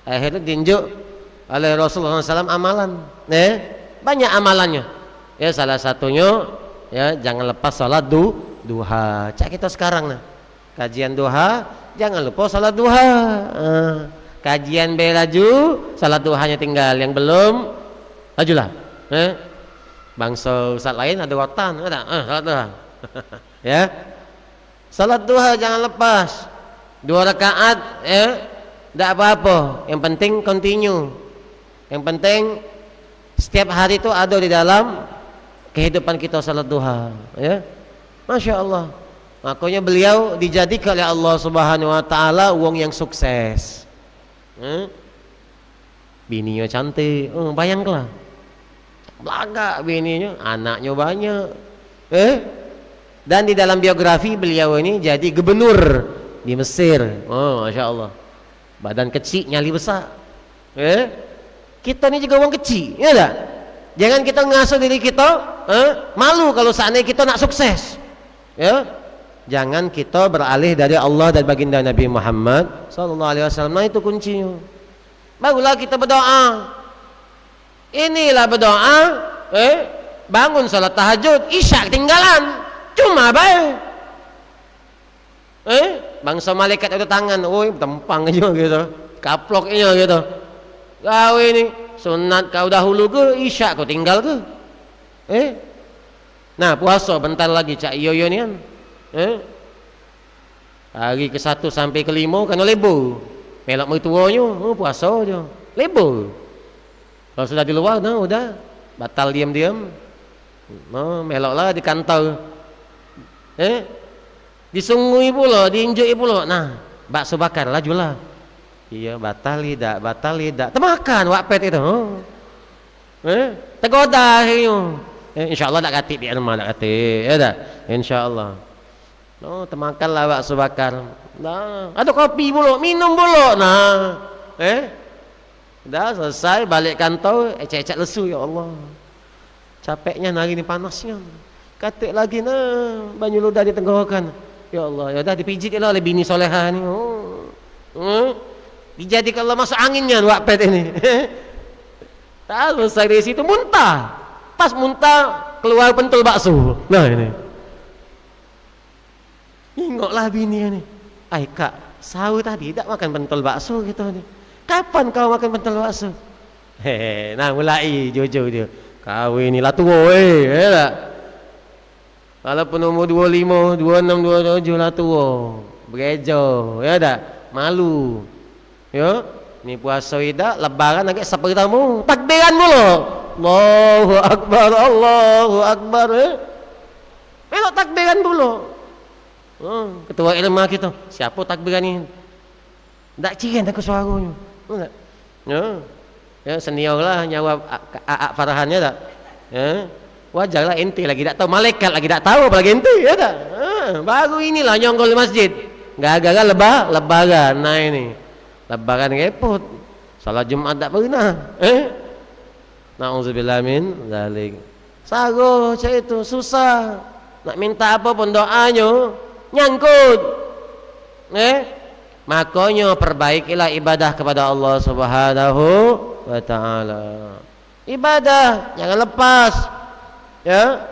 Akhirnya ditunjuk oleh Rasulullah SAW amalan, banyak amalannya. Ya salah satunya, ya jangan lepas salat duha. Cak kita sekarang nah, kajian duha, jangan lupa salat duha. Kajian belaju, salat duhanya tinggal, yang belum, lajulah. Bangsa ustaz lain ada watan, ada salat duha. Ya, salat duha jangan lepas. 2 rakaat, tidak apa-apa. Yang penting continue. Yang penting setiap hari itu ada di dalam kehidupan kita salat duha. Ya, masya Allah. Makanya beliau dijadikan oleh Allah Subhanahu Wa Taala wong yang sukses. Bininya cantik, bayangkanlah. Belaga bininya, anaknya banyak. Dan di dalam biografi beliau ini jadi gubernur di Mesir. Masya Allah. Badan kecil, nyali besar. Kita ini juga orang kecil, ya tak? Jangan kita ngasuh diri kita, malu kalau seandainya kita nak sukses. Ya, jangan kita beralih dari Allah dan baginda Nabi Muhammad sallallahu alaihi wasallam. Nah, itu kuncinya. Barulah kita berdoa. Inilah berdoa, bangun salat tahajud, isya ketinggalan. Cuma baik. Bangsa malaikat itu tangan, tempang aja gitu. Kaplok aja gitu. Kau ini sunat kau dahulu ke, isya kau tinggal ke? Nah, puasa bentar lagi cak yoyo ni kan. Hari ke-1 sampai ke-5 kan lebo. Melak mertuanya, puasa je. Lebo. Kalau sudah di luar, nah udah batal diam-diam. Meloklah di kantor. Disungui pula, diinjui pula. Nah, bakso bakar lajulah. Iya, batal tidak. Temakan wakpet itu. Tergoda akhirnya. InsyaAllah tak katik di rumah, tak katik. Ya tak? InsyaAllah. Temakanlah bakso bakar. Nah, ada kopi pula, minum pula. Nah, dah selesai balik kantor, ecek-ecek lesu, ya Allah. Capeknya hari ni panasnya. Katik lagi nah, banyu ludah di tenggorokan. Ya Allah, ya dah dipijit lah oleh bini soleha ni. Dijadikan Allah masuk anginnya wakpet ini. Tak selesai dari situ muntah. Pas muntah keluar pentul bakso. Nah ini. Ingoklah bini ini. Ai kak, sahur tadi tak makan pentul bakso gitu ni. Kapan kau makan pentul bakso? Nah mulai jujur dia. Kau ini lah tua tak? Walaupun umur 25, 26, 27 lah tua. Berejo, ya tak? Malu. Ya, ni puasa ida, lebaran agak seperti tamu. Takbiran mulu. Allahu Akbar, Allahu Akbar. Melok takbiran dulu. Ketua ilmu kita, siapa takbiran ni? Tak ciran aku suaranya. Enggak. Ya, senior lah nyawa Farhannya tak. Wajarlah ente lagi tak tahu, malaikat lagi tak tahu apalagi ente, ya tak. Baru inilah nyonggol di masjid. Gara-gara lebaran. Nah ini. Lebaran repot. Salat Jumat tak pernah. Na'udzubillah min zalik. Sago cak itu susah. Nak minta apa pun doanya nyangkut. Makanya perbaikilah ibadah kepada Allah Subhanahu wa taala. Ibadah jangan lepas. Ya.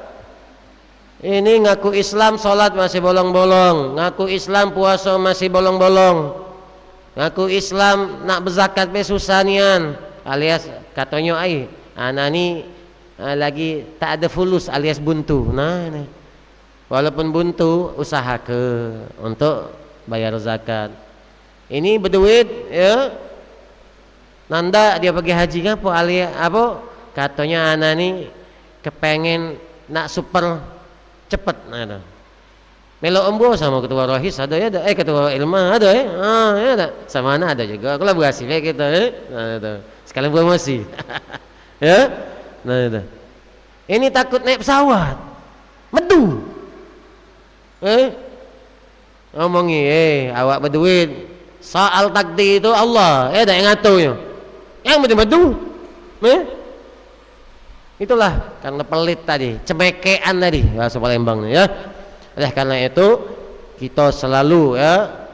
Ini ngaku Islam salat masih bolong-bolong, ngaku Islam puasa masih bolong-bolong. Ngaku Islam nak berzakat be susah nian, alias katanya anak ni lagi tak ada fulus alias buntu. Nah, walaupun buntu usaha ke untuk bayar zakat. Ini berduit ya. Nanda dia pergi haji ngapa ali apa? Katanya anak ni kepengen nak super cepet ada. Melo embo sama ketua rohis ada ya ada, ketua ilmu ada ya. Ya ada. Sama anak ada juga. Kolaborasi kita ada. Sekalian promosi. Ya. Nah itu. Ini takut naik pesawat. Medu. Ngomongi, awak berduit. Soal takdir itu Allah, ada yang ngaturnya. Yang medu. Itulah karena pelit tadi, cemekean tadi bahasa Palembang ya. Oleh karena itu kita selalu ya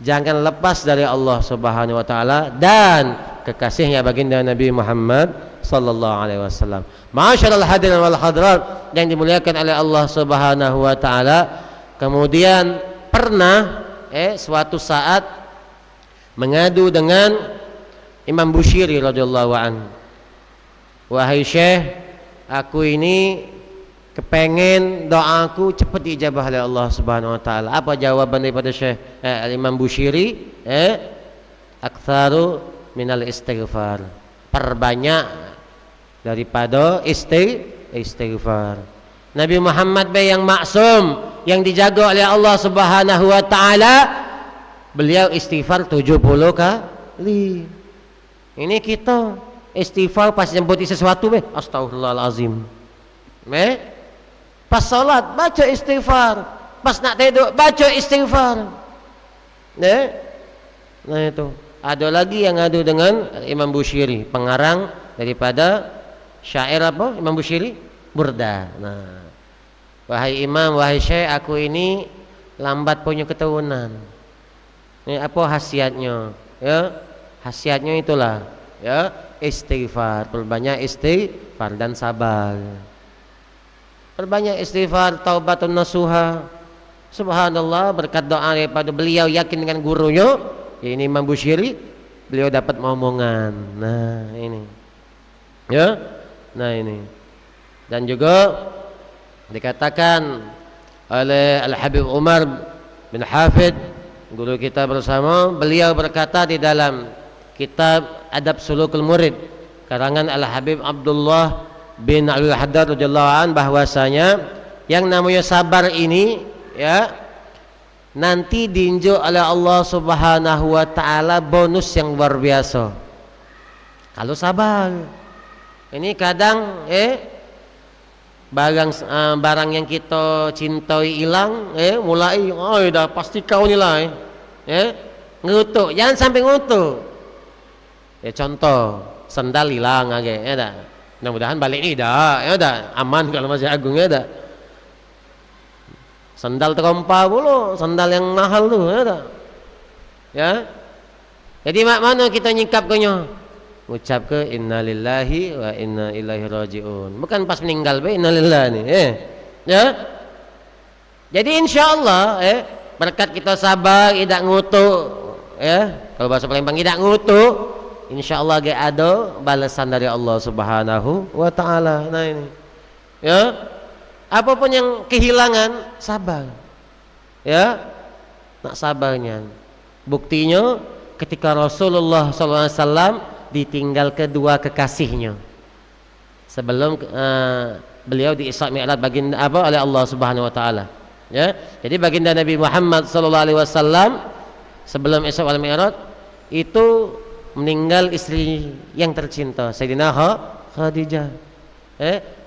jangan lepas dari Allah Subhanahu wa taala dan kekasihnya baginda Nabi Muhammad sallallahu alaihi wasallam. Ma'asyiral hadirin wal hadirat yang dimuliakan oleh Allah Subhanahu wa taala. Kemudian pernah suatu saat mengadu dengan Imam Bushiri radhiyallahu anhu. Wahai Syekh, aku ini kepengen doaku cepat diijabah oleh Allah Subhanahu wa taala. Apa jawaban daripada Syekh Imam Bushiri? Aktsaru minal istighfar. Perbanyak daripada istighfar. Nabi Muhammad yang maksum yang dijaga oleh Allah Subhanahu wa taala, beliau istighfar 70 kali. Ini kita istighfar pas nyebut sesuatu astagfirullahalazim. Pas salat baca istighfar, pas nak tidur baca istighfar. Nah itu. Ada lagi yang ngadu dengan Imam Bushiri, pengarang daripada syair apa? Imam Bushiri Burda. Nah, wahai Imam, wahai Syekh, aku ini lambat punya keturunan. Ini apa khasiatnya? Ya, khasiatnya itulah ya istighfar, perbanyak istighfar dan sabar. Perbanyak istighfar, taubatun nasuha. Subhanallah, berkat doa daripada beliau yakin dengan gurunya, ini Imam Bushiri, beliau dapat omongan. Nah, ini. Ya. Nah, ini. Dan juga dikatakan oleh Al-Habib Umar bin Hafid, guru kita bersama, beliau berkata di dalam kitab Adab Sulukul Murid karangan Al-Habib Abdullah bin Al-Haddad radhiyallahu an, bahwasanya yang namanya sabar ini ya nanti diinjak oleh Allah Subhanahu wa taala bonus yang luar biasa. Kalau sabar. Ini kadang barang yang kita cintai hilang, mulai dah pasti kau nilai. Ngutuk, jangan sampai ngutuk. Contoh, sandal hilang aja, dah. Mudah-mudahan balik ni dah, dah aman kalau masih agung dah. Sandal terompa pula, sandal yang mahal tu, dah. Ya. Jadi mana kita nyikapkannya? Ucap ke innalillahi wa inna ilaihi rajiun. Bukan pas meninggal be innalillahi ni, ya. Jadi insyaallah berkat kita sabar, tidak ngutuk, kalau bahasa Palembang tidak ngutuk, insyaallah ada balasan dari Allah Subhanahu wa taala. Nah ini. Ya. Apapun yang kehilangan, sabar. Ya. Nak sabarnya. Buktinya ketika Rasulullah sallallahu alaihi wasallam ditinggal kedua kekasihnya sebelum beliau di Isra Mi'raj baginda oleh Allah Subhanahu wa taala. Ya. Jadi baginda Nabi Muhammad sallallahu alaihi wasallam sebelum Isra wal Mi'raj itu meninggal istri yang tercinta Sayyidina Khadijah.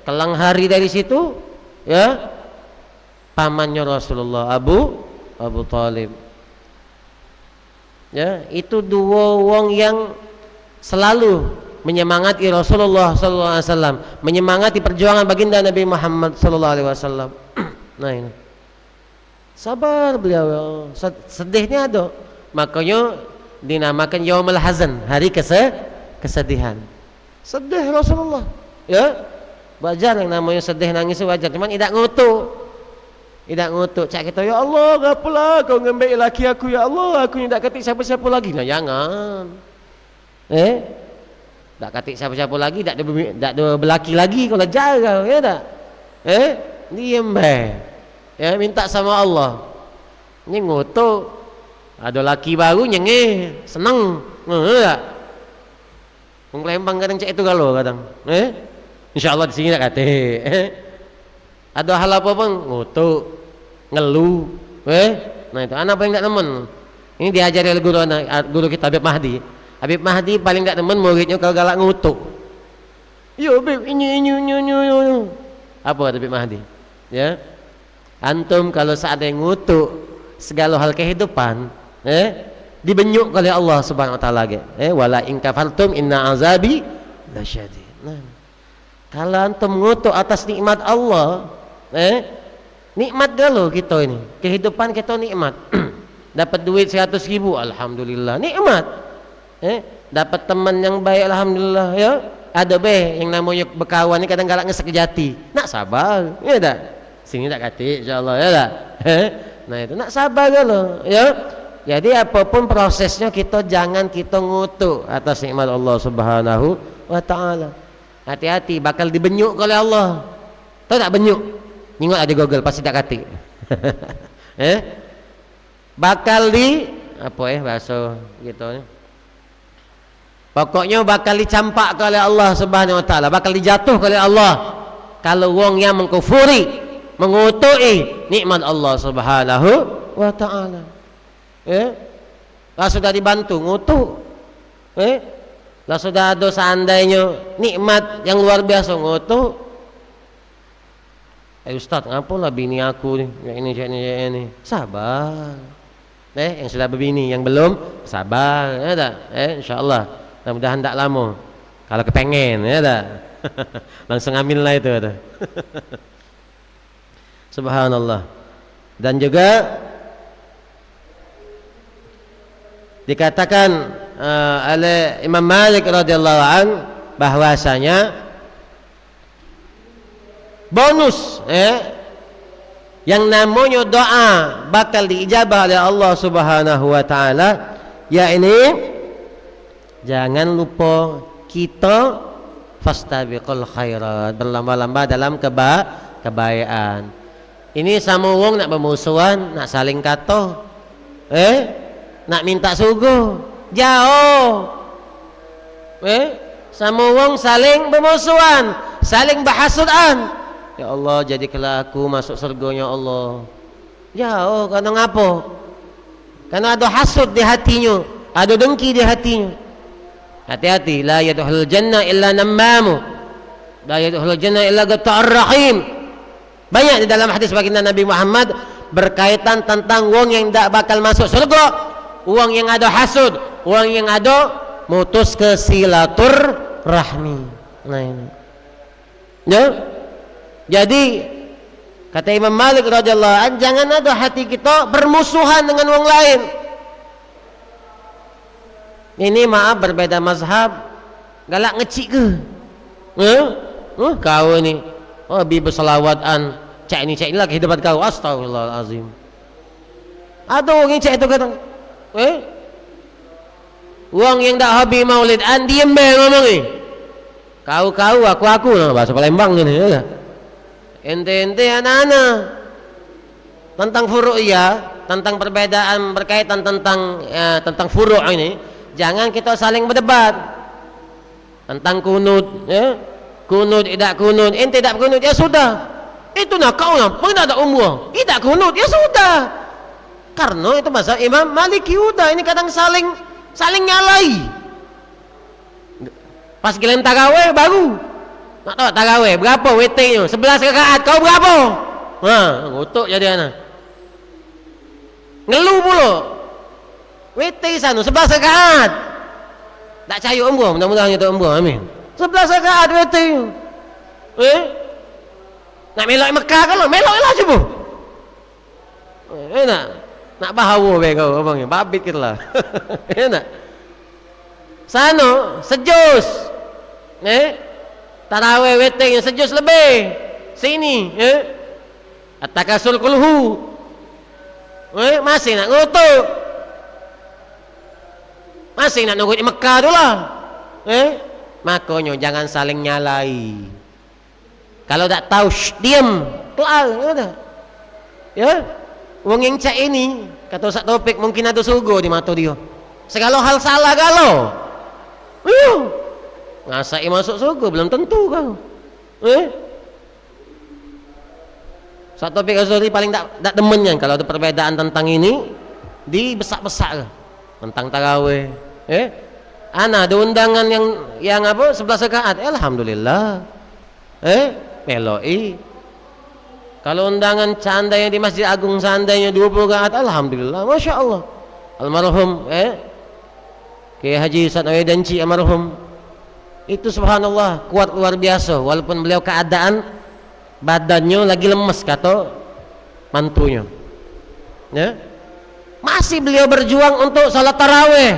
Kelang hari dari situ ya pamannya Rasulullah Abu Thalib. Ya, itu dua wong yang selalu menyemangati Rasulullah sallallahu alaihi wasallam, menyemangati perjuangan baginda Nabi Muhammad sallallahu alaihi wasallam. Nah ini. Sabar beliau, sedihnya ada. Makanya dinamakan Yaumul Hazan, hari kesedihan. Sedih Rasulullah. Ya. Wajar yang namanya sedih nangis wajar, cuman tidak ngutuk. Tidak ngutuk. Cak kita, ya Allah, ngapalah kau ngambil laki aku, ya Allah, aku tidak ketik siapa-siapa lagi. Nah, jangan. Tak katik siapa-siapa lagi, tak ada belaki lagi kalau jaga, ya tak? Diam be. Ya, minta sama Allah. Ini ngutuk. Ada laki baru nyengeh, seneng. Tak? Wong Lembang kadang cek itu galau kadang. Insyaallah di sini tak kate. Ada hal apa pun ngutuk, ngeluh. Nah itu anak paling tak temen. Ini diajari oleh guru kita Habib Mahdi. Habib Mahdi paling tak temen muridnya kalau galak ngutuk. Yo Habib ini. Apa Habib Mahdi? Ya. Antum kalau saat yang ngutuk segala hal kehidupan, dibenyuk oleh Allah Subhanahu wa taala ge. Wala in kafartum inna azabi lasyadid. Nah. Kalau antum ngutuk atas nikmat Allah, nikmat galau kita ini. Kehidupan kita nikmat. Dapat duit 100.000, alhamdulillah, nikmat. Dapat teman yang baik, alhamdulillah, ya. Ada yang namanya berkawan ini kadang galak ngesek jati. Nak sabar, ya tak? Sini tak kati, insyaallah, ya tak? Nah itu nak sabar galau, ya. Jadi apapun prosesnya kita jangan kita ngutuk atas nikmat Allah Subhanahu wa taala. Hati-hati bakal dibenyuk oleh Allah. Tahu tak benyuk? Nyingok ada Google pasti tak kati. Bakal di apa bahasa gitu. Pokoknya bakal dicampak oleh Allah Subhanahu wa taala, bakal dijatuh oleh Allah kalau wong yang mengkufuri, mengutuki nikmat Allah Subhanahu wa taala. Lah sudah dibantu ngutuk. Lah sudah ada seandainya nikmat yang luar biasa ngutuk. Ustaz, ngapalah bini aku nih, ini. Sabar. Yang sudah berbini, yang belum sabar, ya tak? Insyaallah. Mudah-mudahan tak lama. Kalau kepengen, ya tak? Langsung ambil lah itu. Subhanallah. Dan juga dikatakan oleh Imam Malik radhiyallahu an bahwasanya bonus yang namanya doa bakal diijabah oleh Allah Subhanahu wa taala, yakni jangan lupa kita fastabiqul khairat, berlomba-lomba dalam kebaikan. Ini sama wong nak bermusuhan, nak saling kata, nak minta suguh, jauh. Sama wong saling bermusuhan, saling berhasudan. Ya Allah, jadikanlah aku masuk surganya Allah. Jauh, karena ngapa? Karena ada hasud di hatinya, ada dengki di hatinya. Hati-hati, la yadkhulul jannah illa nammamu, la yadkhulul jannah illa ghafurur rahim. Banyak di dalam hadis baginda Nabi Muhammad berkaitan tentang wong yang tidak bakal masuk surga, wong yang ada hasud, wong yang ada mutus ke silaturahmi. Nah ini. Ya. Jadi kata Imam Malik radhiyallahu an, jangan ada hati kita bermusuhan dengan wong lain. Ini maaf berbeda mazhab, galak ngecik ke? Kau ni, bi berselawatan, cak ini lah kehidupan kau. Astagfirullahalazim. Ada orang yang cak itu kata, wong yang tak hobi maulid, diem be ngomong ni. Kau, aku lah bahasa Palembang ni, ya. Ente anak-anak tentang furu'iyah, tentang perbedaan berkaitan tentang furu' ini, jangan kita saling berdebat tentang kunut, ya. Kunut tidak kunut, ente tidak kunut, ya sudah. Itu nak kau lah, pun ada umur, tidak kunut, ya sudah. Karena itu masa Imam Maliki udah ini kadang saling nyalai. Pas giliran tarawih baru. Nak tahu tarawih berapa WT-nya? 11 rakaat. Kau berapa? Ngutuk jadi anak. Ngeluh pula. WT sana 11 rakaat. Tak cahaya umrah, mudah-mudahan itu umrah. Amin. 11 rakaat WT. Nak melok Mekah kan lo? Meloklah cuba. Nak bahawa be kau abangnya. Babit kita lah. Enak. Sana sejus. Tarawih weting sejus lebih. Sini, At-Takasul kulhu. Masih nak ngutuk. Masih nak nunggu di Mekah tu lah. Makanya jangan saling nyalai. Kalau tak tahu, diam. Kelar, ya. Wong yang cak ini Kata Ustaz Taufik mungkin ada surga di mata dia. Segala hal salah galau. Ngasai masuk surga belum tentu kau. Ustaz Taufik Az-Zuhri paling tak demennya kalau ada perbedaan tentang ini dibesak-besak tentang tarawih. Ana ada undangan yang apa 11 rakaat. Alhamdulillah. Meloi. Kalau undangan seandainya di Masjid Agung seandainya 20 rakaat, alhamdulillah, masya Allah. Almarhum Kiai Haji Ustaz Awedanci almarhum itu subhanallah kuat luar biasa walaupun beliau keadaan badannya lagi lemes kata mantunya. Masih beliau berjuang untuk salat tarawih.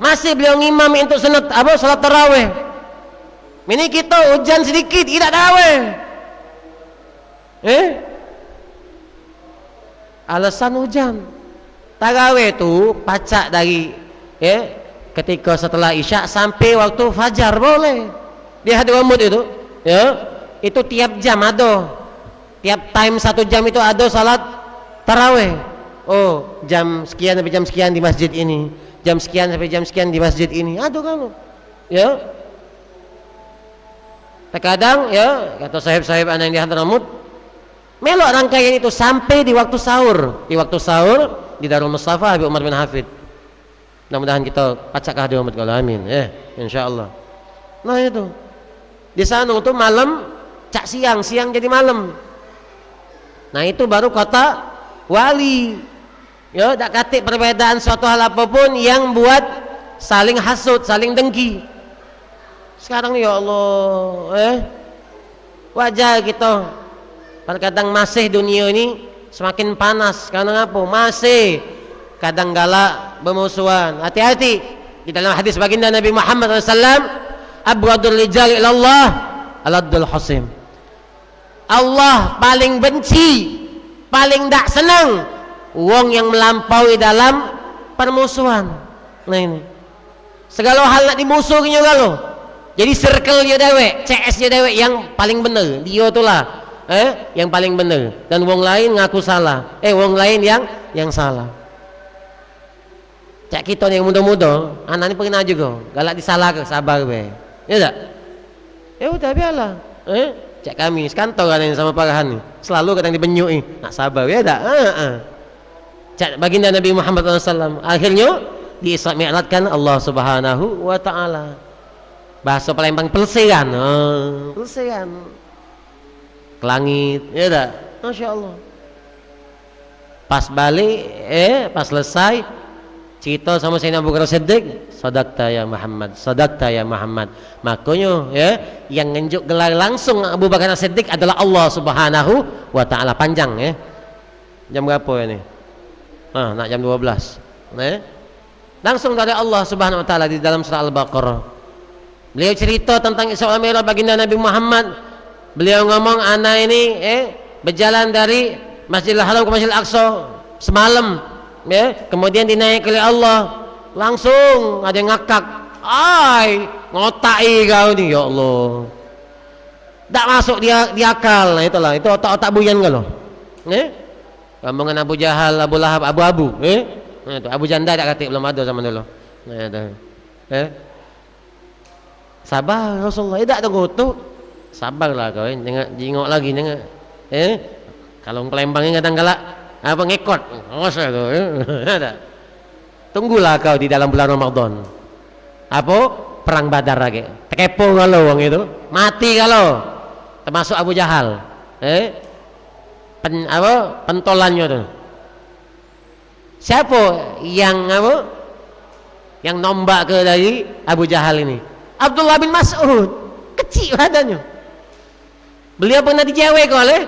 Masih beliau ngimami untuk salat tarawih. Ini kita hujan sedikit tidak tarawih. Alasan hujan. Tarawih itu pacak dari ketika setelah isya sampai waktu fajar boleh. Di Hadramut itu, itu tiap jam ada. Tiap time 1 jam itu ada salat tarawih. Oh, jam sekian sampai jam sekian di masjid ini. Jam sekian sampai jam sekian di masjid ini. Ada kan? Terkadang kata sahib-sahib anak yang di Hadramut melok rangkaian itu sampai di waktu sahur. Di waktu sahur di Darul Mustafa Habib Umar bin Hafid. Mudah-mudahan kita pacak ke Hadramut kalau amin. Insyaallah. Nah itu. Di sana itu malam cak siang jadi malam. Nah itu baru kota wali. Tak katik perbedaan suatu hal apapun yang buat saling hasut, saling dengki. Sekarang ya Allah, wajah kita. Kadang masih dunia ini semakin panas karena apa? Masih kadang galak bermusuhan. Hati-hati di dalam hadis baginda Nabi Muhammad SAW, abghadul rijal ilallah aladul hasim. Allah paling benci, paling tak senang wong yang melampaui dalam permusuhan. Nah ini segala hal nak dimusuhinya kalau jadi circle dia dewek, CS dia dewek yang paling benar, dia tu lah yang paling benar, dan wong lain ngaku salah, wong lain yang salah. Cak kita yang muda-muda, anak ni pernah juga galak disalah ke, sabar be, ya tak? Udah biarlah. Cak kami sekantor kan yang sama parahan ni, selalu kadang dibenyui, nak sabar ya tak? Cak baginda Nabi Muhammad SAW akhirnya diisra mi'rajkan Allah Subhanahu wa taala. Bahasa Palembang pelesiran, pelesiran ke langit, ya tak? Masya Allah. Pas balik, pas selesai cerita sama Sayyidina Abu Bakar Siddiq, sadaqta ya Muhammad, sadaqta ya Muhammad. Makanya yang ngenjuk gelar langsung Abu Bakar Siddiq adalah Allah Subhanahu wa taala. Panjang jam berapa ini? Nak jam 12. Langsung dari Allah Subhanahu wa taala di dalam surah Al-Baqarah. Beliau cerita tentang Isra wal Mi'raj baginda Nabi Muhammad. Beliau ngomong anak ini berjalan dari Masjidil Haram ke Masjidil Aqsa semalam, kemudian dinaik oleh Allah. Langsung ada yang ngakak, ngotai kau ni, ya Allah, tak masuk di akal. Nah, itulah, itu otak-otak buyan kalau rombongan Abu Jahal, Abu Lahab, Abu-abu, nah, itu Abu Janda tak kata belum ada zaman dulu. Nah, itu sabar Rasulullah, tak ada gotok. Sabarlah kau, jangan jingok lagi, jangan. Kalau Palembangnya kadang galak apa ngekot, ngosok kau. Tunggulah kau di dalam bulan Ramadan. Apa perang Badar lagi. Kepo kalau wong itu, mati kalau. Termasuk Abu Jahal. Pentolannya tu. Siapa yang yang nombak ke dari Abu Jahal ini? Abdullah bin Mas'ud. Kecil badannya. Beliau pernah dijewek oleh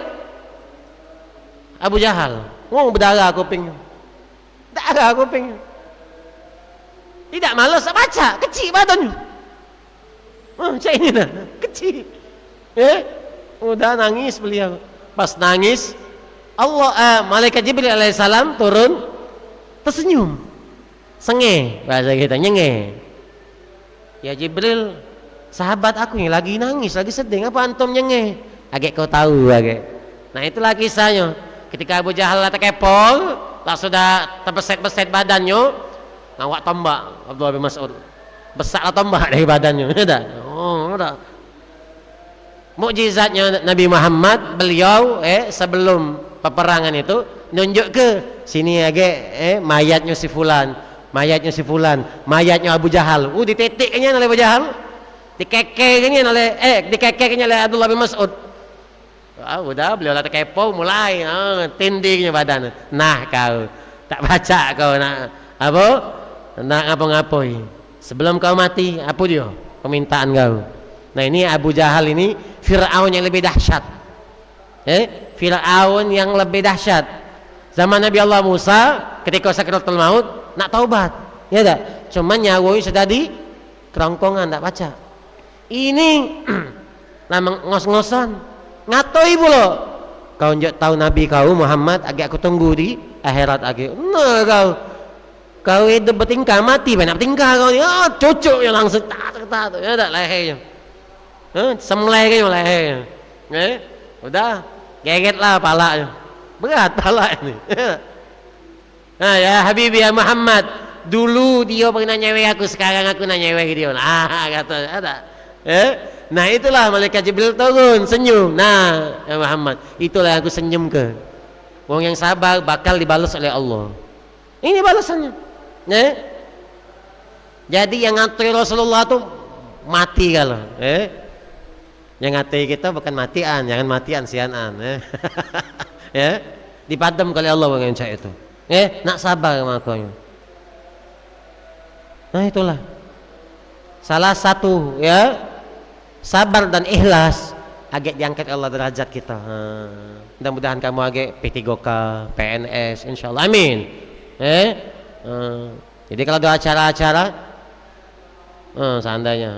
Abu Jahal. Berdarah kupingnya. Darah kupingnya. Tidak malas baca, kecil badannya. Macam ini dah, kecil. Udah nangis beliau. Pas nangis, malaikat Jibril alaihissalam turun, tersenyum, senge bahasa kita, nyenge. Ya Jibril, sahabat aku yang lagi nangis, lagi sedih, apa antum nyenge? Agak kau tahu agak. Nah itulah kisahnya. Ketika Abu Jahal terkepol, lah sudah terbeset-beset badannya, ngawak tombak Abdullah bin Mas'ud. Besarlah tombak dari badannya, dah. Oh, dah. Mukjizatnya Nabi Muhammad, beliau sebelum peperangan itu nunjuk ke sini mayatnya si fulan, mayatnya si fulan, mayatnya Abu Jahal. Diteteknya oleh Abu Jahal, dikekeknya oleh Abdullah bin Mas'ud. Udah beliau lah kepo mulai tindingnya badan. Nah kau tak baca kau nak apa? Nak ngapa-ngapoi. Sebelum kau mati, apa dia permintaan kau? Nah ini Abu Jahal ini Fir'aun yang lebih dahsyat. Fir'aun yang lebih dahsyat. Zaman Nabi Allah Musa ketika sakaratul maut nak taubat, ya tak? Cuman nyawanya sudah di kerongkongan, tak baca. Ini lama ngos-ngosan, ngatoi pula. Kau njok tahu Nabi kau Muhammad, agak aku tunggu di akhirat agak. Nah kau hidup bertingkah mati, banyak bertingkah kau ni. Cucuk yang langsung tak, ya tak lehernya. Semleh lehernya. Udah, gegetlah palanya. Berat pala ini. Nah, ya Habibi ya Muhammad, dulu dia pernah nyewe aku, sekarang aku nak nyewe dia. Kata ada. Nah itulah malaikat Jibril turun senyum. Nah ya Muhammad, itulah yang aku senyum ke. Orang yang sabar bakal dibalas oleh Allah. Ini balasannya. Jadi yang ngatur Rasulullah tu mati kalau. Yang ngatur kita bukan matian, jangan matian sianan. Ya, dipadam oleh Allah dengan cara itu. Nak sabar makanya. Nah itulah salah satu ya, sabar dan ikhlas agak diangkat Allah derajat kita. Mudah-mudahan kamu agak P3K, PNS, insyaallah, amin. Jadi kalau ada acara-acara, seandainya,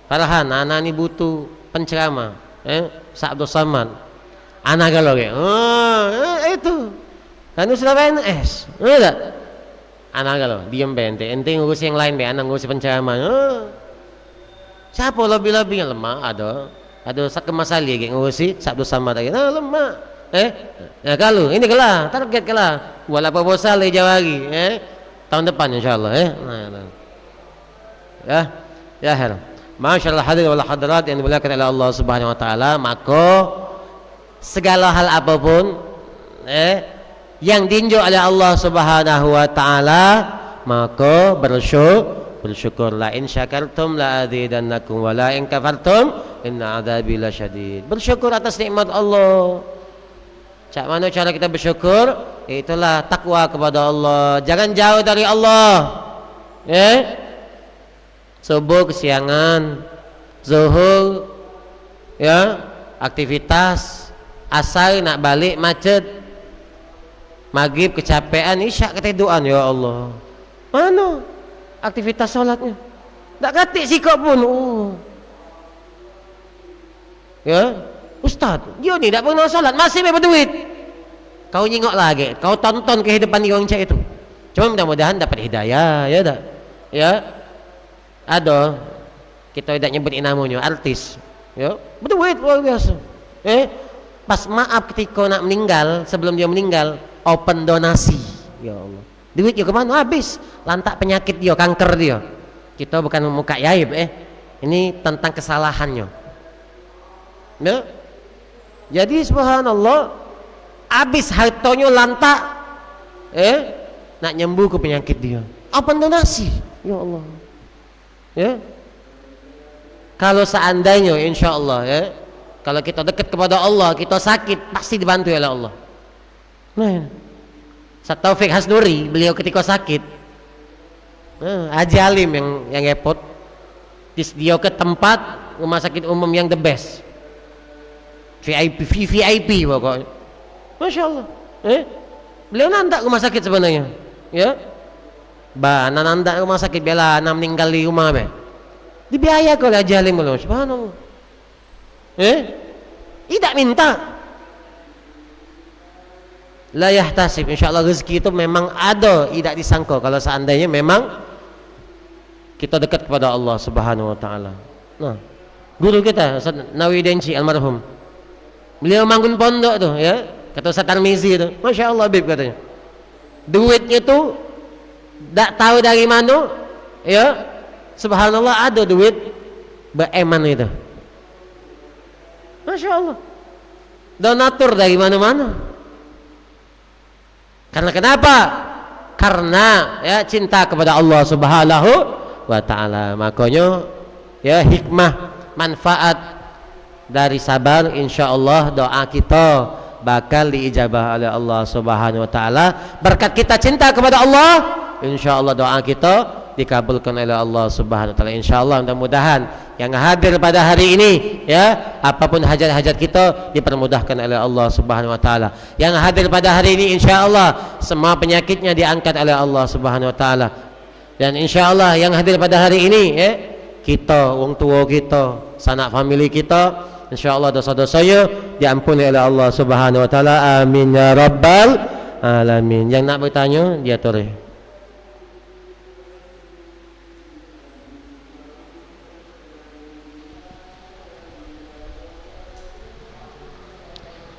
Farhan, anak ini butuh penceramah, Abdul Samad, anak kalau itu, kan sudah PNS, enggak? Anak kalau diam ente ngurus yang lain, anak ngurus penceramah. Siapa lebih yang lemah ada sak masali yang ngurusi Abdul Samad lagi, lemah. Ya kalau ini kalah target kalah, wala proposal jawari, tahun depan insyaallah. Ya heran. Masyaallah hadirin wal hadirat yang dimuliakan oleh Allah Subhanahu wa taala, maka segala hal apapun yang diinjak oleh Allah Subhanahu wa taala, maka bersyukur. La in syakartum la azidannakum wa la in kafartum inna adzabi lasyadid. Bersyukur atas nikmat Allah. Cak mana cara kita bersyukur? Itulah takwa kepada Allah. Jangan jauh dari Allah. Subuh kesiangan, zuhur ya, aktivitas, asar nak balik macet, maghrib kecapean, isya ketiduran, ya Allah. Mana aktivitas solatnya? Tak katik sikap pun. Ya, Ustaz, dia ni tak pernah solat, masih berduit. Kau nyingok lagi, kau tonton kehidupan dia orang cak itu. Cuma mudah-mudahan dapat hidayah, ya tak? Ya, ada kita tidak nyebut namanya artis, ya, berduit luar biasa. Pas maaf ketika nak meninggal, sebelum dia meninggal, open donasi, ya Allah. Duit dia kemana? Habis. Lantak penyakit dia, kanker dia. Kita bukan muka yaib, ini tentang kesalahannya. Ya. Jadi subhanallah, habis hartanya lantak, nak nyembuh ke penyakit dia. Open donasi, ya Allah. Ya. Kalau seandainya insyaallah ya, kalau kita dekat kepada Allah, kita sakit, pasti dibantu oleh Allah. Nah, Ustaz Taufik Hasnuri, beliau ketika sakit, Haji Alim yang repot, dia ke tempat rumah sakit umum yang the best, VIP pokoknya, masya Allah. Beliau nandak rumah sakit sebenarnya, ya. Nandak rumah sakit bela anak meninggal di rumah dibiaya oleh Haji Alim, subhanallah. Tidak minta. La yahtasib, insyaallah rezeki itu memang ada, tidak disangka kalau seandainya memang kita dekat kepada Allah Subhanahu wa taala. Nah, guru kita Ustaz Nawi Denci almarhum, beliau bangun pondok tuh ya, kata Ustaz Tarmizi itu, masya Allah bib katanya. duitnya tuh tak tahu dari mana, ya subhanallah ada duit bereman itu, masya Allah, donatur dari mana-mana. Karena kenapa? Karena ya cinta kepada Allah Subhanahu wa taala. Makanya ya hikmah manfaat dari sabar, insyaallah doa kita bakal diijabah oleh Allah Subhanahu wa taala. Berkat kita cinta kepada Allah, insyaallah doa kita dikabulkan oleh Allah Subhanahu wa taala. Insyaallah mudah-mudahan yang hadir pada hari ini ya, apapun hajat-hajat kita dipermudahkan oleh Allah Subhanahu wa taala. Yang hadir pada hari ini insyaallah semua penyakitnya diangkat oleh Allah Subhanahu wa taala. Dan insyaallah yang hadir pada hari ini ya, kita, wong tua kita, sanak famili kita, insyaallah dosa-dosanya diampuni oleh Allah Subhanahu wa taala. Amin ya rabbal alamin. Yang nak bertanya dia tulis.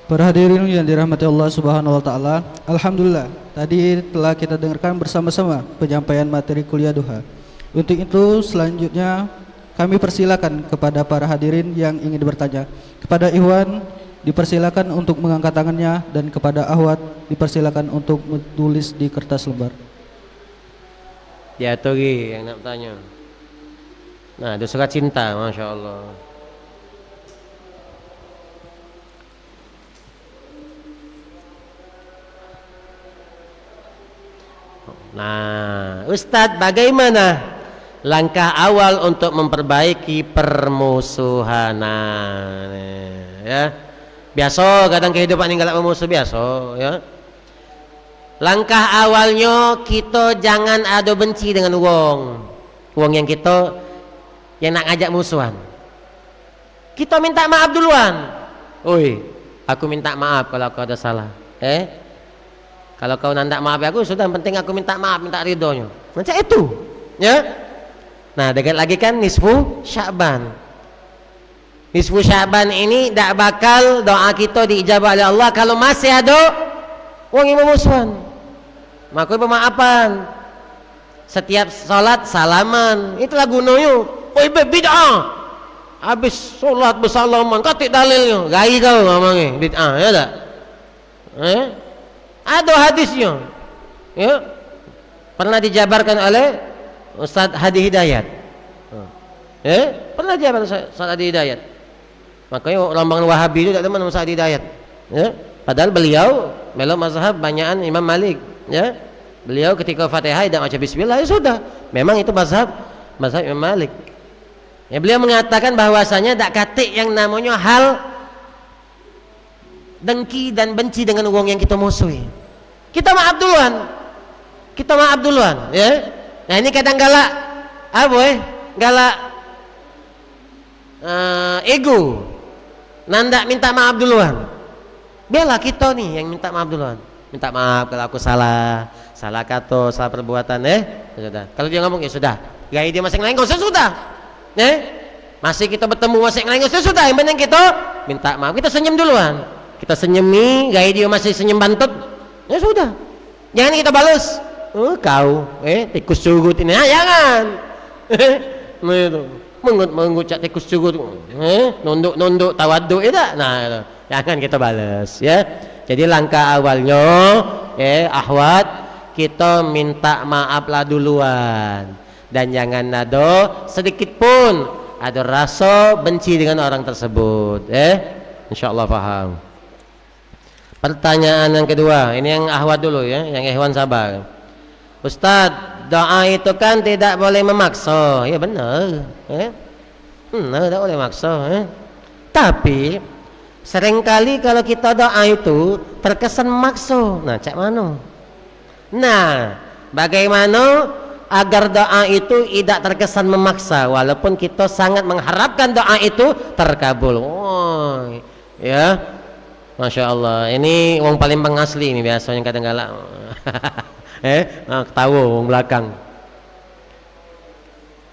Para hadirin yang dirahmati Allah Subhanahu wa taala, alhamdulillah tadi telah kita dengarkan bersama-sama penyampaian materi kuliah duha. Untuk itu selanjutnya kami persilakan kepada para hadirin yang ingin bertanya. Kepada Ikhwan dipersilakan untuk mengangkat tangannya, dan kepada Ahwat dipersilakan untuk menulis di kertas lembar. Ya Togi yang nak bertanya. Nah, ada surat cinta, masya Allah. Nah, Ustadz, bagaimana langkah awal untuk memperbaiki permusuhan? Nah, ya, biasa kadang kehidupan ini galak bermusuh biasa, ya. Langkah awalnya kita jangan ada benci dengan wong yang kita yang nak ngajak musuhan. Kita minta maaf duluan. Oi, aku minta maaf kalau kau ada salah. Kalau kau nandak maaf aku, sudah, penting aku minta maaf, minta ridhonya. Macam itu, ya. Nah, dekat lagi kan nisfu Sya'ban. Nisfu Sya'ban ini tak bakal doa kita diijabah oleh Allah kalau masih ada orang yang memusuhan. Maka pemaafan. Setiap salat salaman. Itulah gunanya. Oi bid'ah. Habis salat bersalaman, katik dalilnya. Gai kau ngomongnya bid'ah, ya tak? Ada hadisnya, ya, pernah dijabarkan oleh Ustaz Hadi Hidayat, pernah dijabarkan Ustaz Hadi Hidayat. Makanya rombongan Wahabi itu tak teman Ustaz Hadi Hidayat, ya. Padahal beliau belum mazhab banyakan Imam Malik, ya. Beliau ketika Fatihah tidak baca Bismillah, ya sudah, memang itu mazhab Imam Malik. Ya, beliau mengatakan bahwasanya tak katik yang namanya hal dengki dan benci dengan uang yang kita musuhi. Kita maaf duluan, ya. Nah, ini kadang galak galak ego, nandak minta maaf duluan. Bela kita nih yang minta maaf duluan. Minta maaf kalau aku salah kata, salah perbuatan, sudah. Kalau dia ngomong, ya sudah, gaya dia masih ngelengos, ya sudah, masih kita bertemu masih ngelengos, ya sudah, yang penting kita minta maaf, kita senyum duluan. Kita senyumi, gaya dia masih senyum bantut, ya sudah, jangan kita balas. Kau tikus cugut ini, jangan. Nah itu mengucap tikus cugut, nunduk tawaduk, tak? Nah itu. Jangan kita balas, ya. Jadi langkah awalnya, Ahwat, kita minta maaflah duluan, dan jangan ada sedikit pun ada rasa benci dengan orang tersebut, insyaallah paham. Pertanyaan yang kedua, ini yang Ahwat dulu, ya, yang Ikhwan sabar. Ustadz, doa itu kan tidak boleh memaksa. Ya benar, benar, tidak boleh memaksa. Tapi seringkali kalau kita doa itu terkesan memaksa. Nah, cak mana? Nah, bagaimana agar doa itu tidak terkesan memaksa, walaupun kita sangat mengharapkan doa itu terkabul. Ya, masya Allah. Ini wong paling pengasli ini biasanya kadang galak. Tahu wong belakang.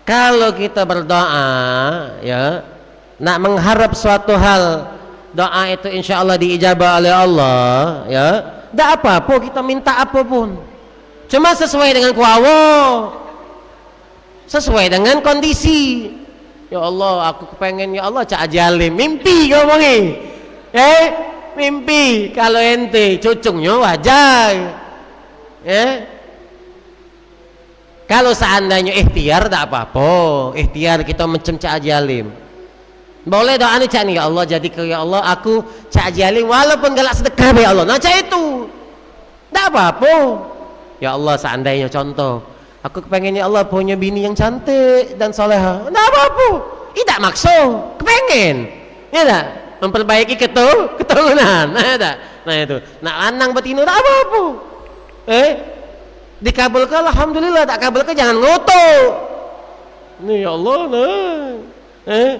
Kalau kita berdoa, ya, nak mengharap suatu hal, doa itu insya Allah diijabah oleh Allah, ya. Tak apa-apa kita minta apapun, Cuma sesuai dengan kuawo, sesuai dengan kondisi. Ya Allah, aku kepengen ya Allah cak ajalim, mimpi ngomongi. Mimpi. Kalau ente cucungnya wajar. Kalau seandainya ikhtiar tak apa-apa. Ikhtiar kita macam cak ajalim. Boleh doa ni cak ni, ya Allah jadi ke ya Allah aku cak ajalim walaupun galak sedekah ya Allah. Nah cak itu. Tak apa-apa. Ya Allah seandainya contoh, aku kepengen ya Allah punya bini yang cantik dan soleha. Tak apa-apa. Tidak maksud, kepengen. Ya tak? Memperbaiki keturunan. Nah, tak? Nah itu. Nak lanang betina tak apa-apa. Dikabulkan alhamdulillah, tak kabulkan jangan ngutuk. Ni ya Allah nah.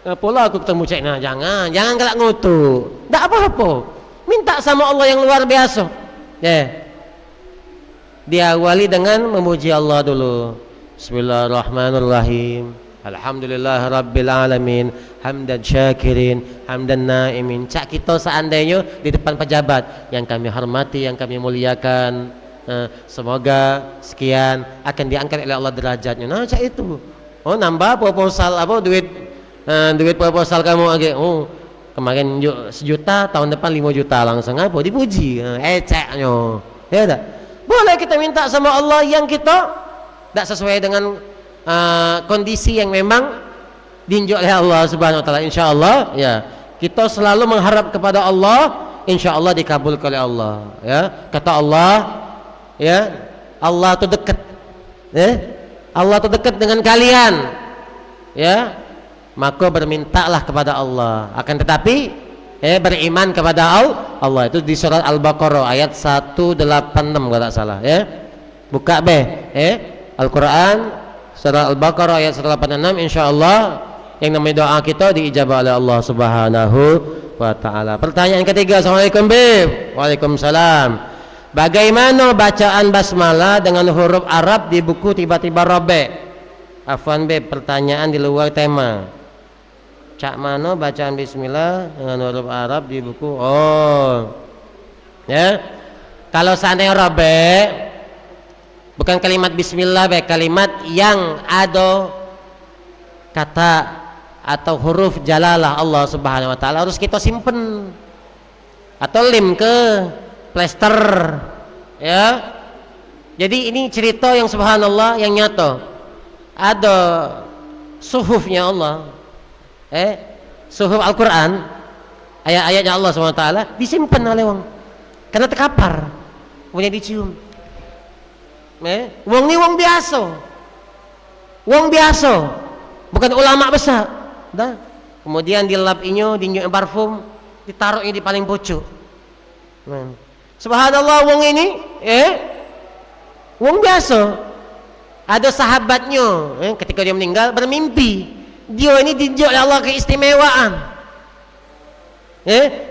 Apalah aku ketemu cik nah, jangan galak ngutuk. Tak apa-apa. Minta sama Allah yang luar biasa. Diawali dengan memuji Allah dulu. Bismillahirrahmanirrahim. Alhamdulillah Rabbil Alamin. Hamdan syakirin, hamdan naimin. Cak kita seandainya di depan pejabat yang kami hormati, yang kami muliakan, semoga sekian akan diangkat oleh Allah derajatnya. Nah cak itu. Oh nambah proposal apa duit proposal kamu lagi. Oh kemarin 1 juta, tahun depan 5 juta langsung apa dipuji. Caknya. Ya tak? Boleh kita minta sama Allah yang kita tak sesuai dengan kondisi yang memang diinjak oleh Allah Subhanahu wa taala. Insyaallah ya. Kita selalu mengharap kepada Allah, insyaallah dikabulkan oleh Allah, ya. Kata Allah, ya, Allah itu dekat. Allah itu dekat dengan kalian. Ya. Maka bermintalah kepada Allah. Akan tetapi beriman kepada Allah. Itu di surat Al-Baqarah ayat 186 kalau tak salah, ya. Buka Al-Qur'an surah Al-Baqarah ayat 186, insyaallah yang namanya doa kita diijabah oleh Allah Subhanahu wa taala. Pertanyaan ketiga. Assalamualaikum Bib. Waalaikumsalam. Bagaimana bacaan basmalah dengan huruf Arab di buku tiba-tiba robek? Afwan Bib, pertanyaan di luar tema. Cak mana bacaan bismillah dengan huruf Arab di buku? Oh. Ya. Kalau seandainya robek, bukan kalimat bismillah, kalimat yang ada kata atau huruf jalalah Allah Subhanahu wa taala harus kita simpen atau lim ke plester, ya. Jadi ini cerita yang subhanallah yang nyata. Ada suhufnya Allah, suhuf Al-Qur'an, ayat-ayatnya Allah Subhanahu wa taala disimpan oleh wong karena terkapar punya dicium. Wong ni wong biasa, bukan ulama besar. Dah. Kemudian dilap inyo, dinyo parfum, ditaruhnya di paling pucuk. Subhanallah, wong ini, wong biasa. Ada sahabatnya, ketika dia meninggal bermimpi, dia ini dinjuk oleh Allah keistimewaan.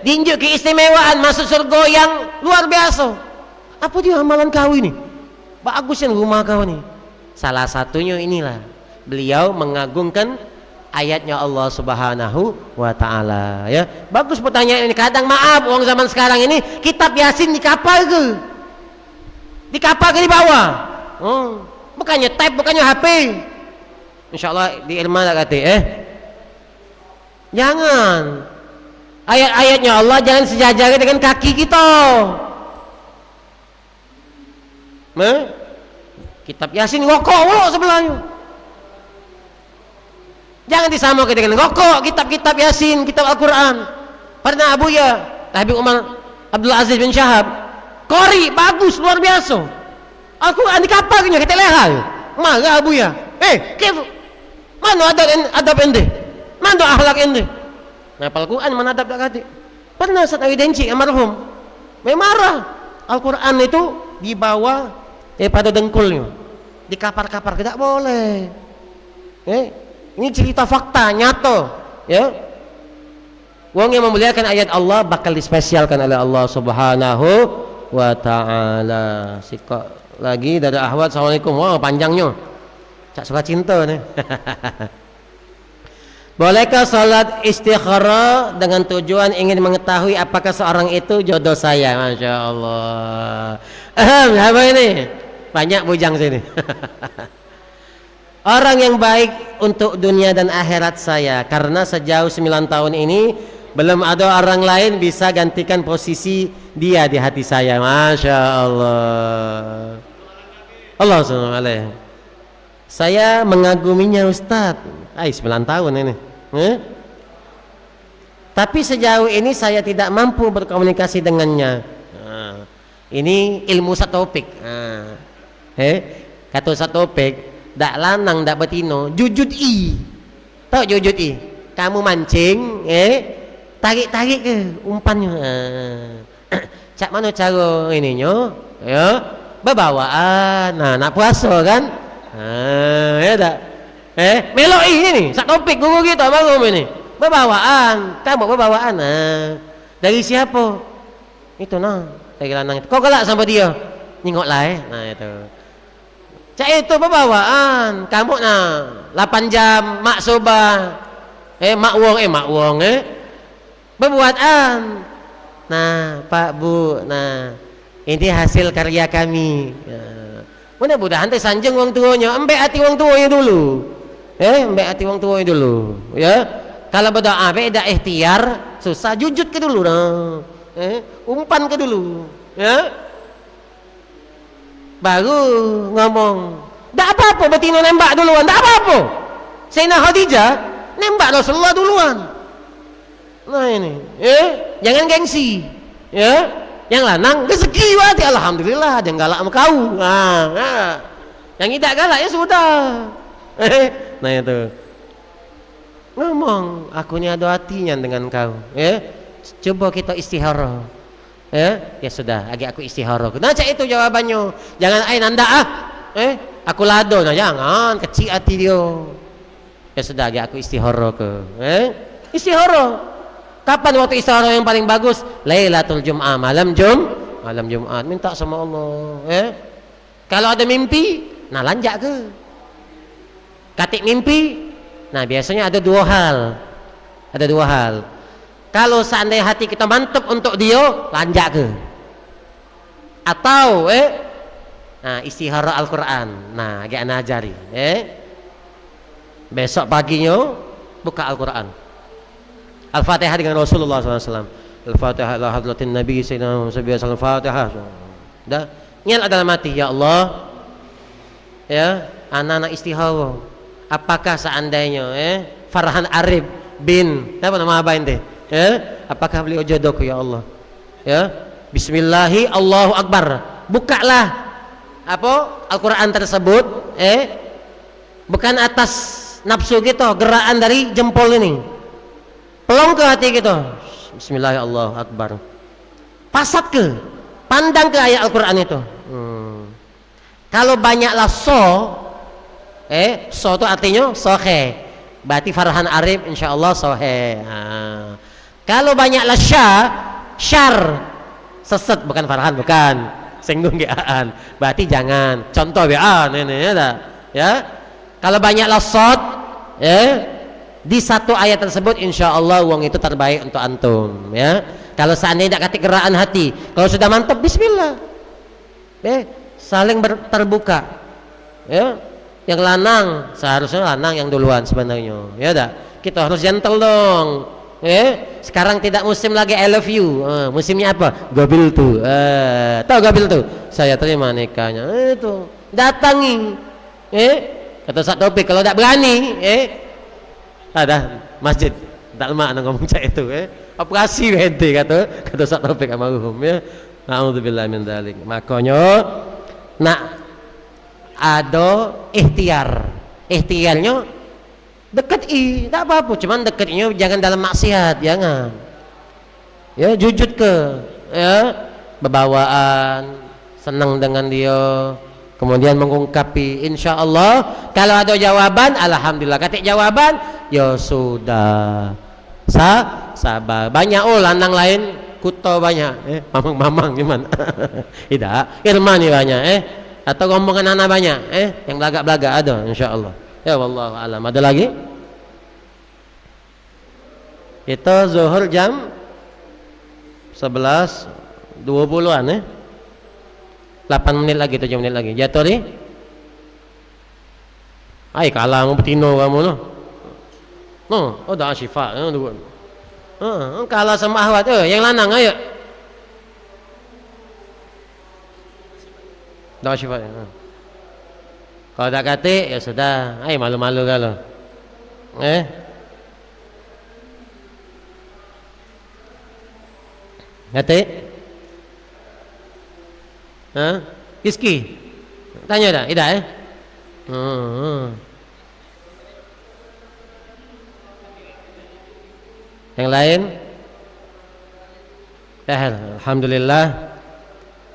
Dinjuk keistimewaan masuk surga yang luar biasa. Apa dia amalan kau ini? Bagus yang rumah kau nih. Salah satunya inilah beliau mengagungkan ayatnya Allah Subhanahu wa taala, ya. Bagus pertanyaan ini. Kadang maaf orang zaman sekarang ini kitab Yasin di kapal ke? Di kapal ke di bawah? Bukannya type, bukannya HP. Insyaallah di Irma tak kata jangan. Ayat-ayatnya Allah jangan sejajar dengan kaki kita. Kitab Yasin ngokok sebelahnya. Jangan disamakan dengan ngokok kitab-kitab Yasin, kitab Al-Quran. Pernah Abuya Habib Umar Abdul Aziz bin Syahab qori bagus luar biasa. Al-Quran di kapalnya kita lihat. Marah Abuya. Mana adab ende? Mana akhlak ende? Nah, Al-Quran mana adab tak kata? Pernah Ustaz Awidenci almarhum marah. Al-Quran itu dibawa pada dengkulnya, di kapar-kapar tidak boleh. Ini cerita fakta nyata, ya. Wong yang memuliakan ayat Allah bakal dispesialkan oleh Allah Subhanahu wa taala. Sikok lagi dari Ahwat. Assalamualaikum. Wah, panjangnya. Cak suka cinta nih. Bolehkah salat istikhara dengan tujuan ingin mengetahui apakah seorang itu jodoh saya? Masya Allah. Apa ini? banyak bujang sini. Orang yang baik untuk dunia dan akhirat saya, karena sejauh 9 tahun ini belum ada orang lain bisa gantikan posisi dia di hati saya. Masya Allah. Allah SWT. Saya mengaguminya Ustadz. 9 tahun ini. Tapi sejauh ini saya tidak mampu berkomunikasi dengannya. Ini ilmu satopik. Kata satopik, dak lanang dak betino, jujud i. Tahu jujud i? Kamu mancing, tarik-tarik ke umpannya. Cak mana cara ininya? Ya, berbawaan. Nah, nak puasa kan? Ya tak? Melok ini sak topik guru kita baru ini. Berbawaan, kamu berbawaan. Dari siapa? Itu nah, dari lanang itu. Kau galak sama dia? Nengoklah Nah, itu. Cak itu berbawaan. Kamu nah 8 jam mak soba. Mak wong berbuatan. Nah, Pak Bu, nah ini hasil karya kami. Mudah-mudahan teh sanjeng wong tuanya, embek hati wong tuanya dulu. Embek hati wong tuanya dulu, ya. Kalau berdoa beda ikhtiar, susah jujud ke dulu nah. Umpan ke dulu, ya. Baru ngomong. Ndak apa-apa betina nembak duluan, ndak apa-apa. Sayyidina Khadijah nembak Rasulullah duluan. Nah ini, jangan gengsi, ya. Yang lanang rezeki wati, alhamdulillah, jangan galak sama kau. Yang tidak galak ya sudah. Nah itu, ngomong, aku ni ada hatinya dengan kau. Coba kita istihara. Ya sudah, lagi aku istihara. Nah cak itu jawabannya. Jangan nanda aku lado. Nah jangan, kecil hati dia. Ya sudah, lagi aku istihara ke. Istihara. Kapan waktu istihara yang paling bagus? Lailatul Jum'ah, malam Jumat. Minta sama Allah. Kalau ada mimpi, nah lanjak ke. Katik mimpi, nah biasanya ada dua hal. Kalau seandainya hati kita mantap untuk dia, lanjak ke. Atau nah istihara Al-Quran. Nah, agak najari. Besok paginya buka Al-Quran. Al-Fatihah dengan Rasulullah SAW. Al-Fatihah ila hadratin Nabi Sayyidina Muhammad SAW. Al-Fatihah. Dah, nyal dalam hati, ya Allah, ya, anak-anak istihara. Apakah seandainya Farhan Arif bin apa nama abah ente? Apakah beliau jodohku ya Allah? Ya, Bismillahi Allahu Akbar. Bukalah apa Al-Quran tersebut, bukan atas nafsu kita, gerakan dari jempol ini. Pelong ke hati kita. Bismillahirrahmanirrahim, Allahu Akbar. Pasat ke, pandang ke ayat Al-Quran itu. Kalau banyaklah so itu artinya sohe. Berarti Farhan Arif insyaallah sohe. Kalau banyaklah syar, sesat, bukan Farhan, bukan. Singgung gaan. Berarti jangan. Contoh ini ya. Kalau banyaklah sod, di satu ayat tersebut insyaallah uang itu terbaik untuk antum, ya. Kalau seandainya tidak katik gerakan hati, kalau sudah mantap bismillah, saling terbuka, ya. Yang lanang seharusnya lanang yang duluan sebenarnya, ya dah. Kita harus gentle dong, Sekarang tidak musim lagi I love you, musimnya apa? Gabil tuh, tahu gabil tuh? Saya terima nikahnya, itu datangi, kata satu topik kalau tidak berani, ada masjid tak lama ngomong cak itu operasi ente kata satu topik almarhum, ya. Naudzubillah min dzalik. Makanya nak ada ikhtiarnya dekat tak apa-apa, cuman dekatnya jangan dalam maksiat, jangan, ya. Jujud ke, ya, berbawaan, senang dengan dia, kemudian mengungkapi insyaallah. Kalau ada jawaban, alhamdulillah. Ketik jawaban, ya sudah, sabar. Banyak lanang lain kuto banyak, mamang gimana? Tidak, Irman nih banyak, atau ngomongan anak banyak, yang belagak-belagak ada insyaallah. Ya wallahu alam. Ada lagi? Itu zuhur jam 11.20-an, 8 menit lagi, 7 menit lagi. Jatuh ni. Ai kalah mu betino kamu no. No, oh dah syifa. Kalah sama ahwat. Yang lanang ayo. Dah syifa. Kalau tak kata ya sudah. Ai malu-malu kalau. Kata? Kiski. Tanya dah, tidak Yang lain? Alhamdulillah.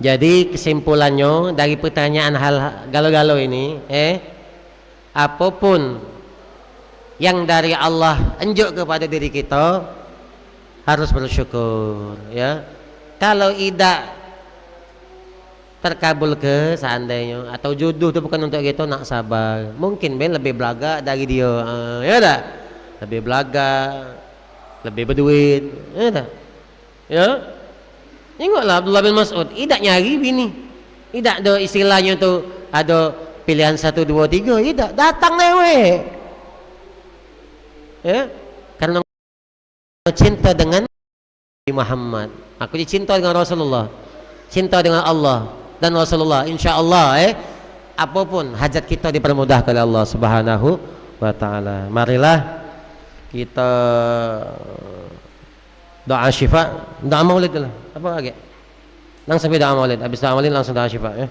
Jadi kesimpulannya dari pertanyaan hal galau-galau ini, apapun yang dari Allah unjuk kepada diri kita harus bersyukur, ya. Kalau tidak terkabul ke seandainya atau jodoh itu bukan untuk kita, nak sabar. Mungkin lebih belaga dari dia, ya tak? Lebih belaga, lebih berduit, ya tak? Ya. Tengoklah Abdullah bin Mas'ud, tidak nyari bini, tidak ada istilahnya tu ada pilihan 1, 2, 3, tidak, datang lewe, ya, karena cinta dengan Muhammad. Aku cinta dengan Rasulullah, cinta dengan Allah dan Rasulullah. Insya Allah, apapun hajat kita dipermudahkan oleh Allah Subhanahu wa Ta'ala. Marilah kita doa syifa, doa maulid lah. Apa lagi? Langsung doa maulid. Habis doa maulid langsung doa syifa, ya.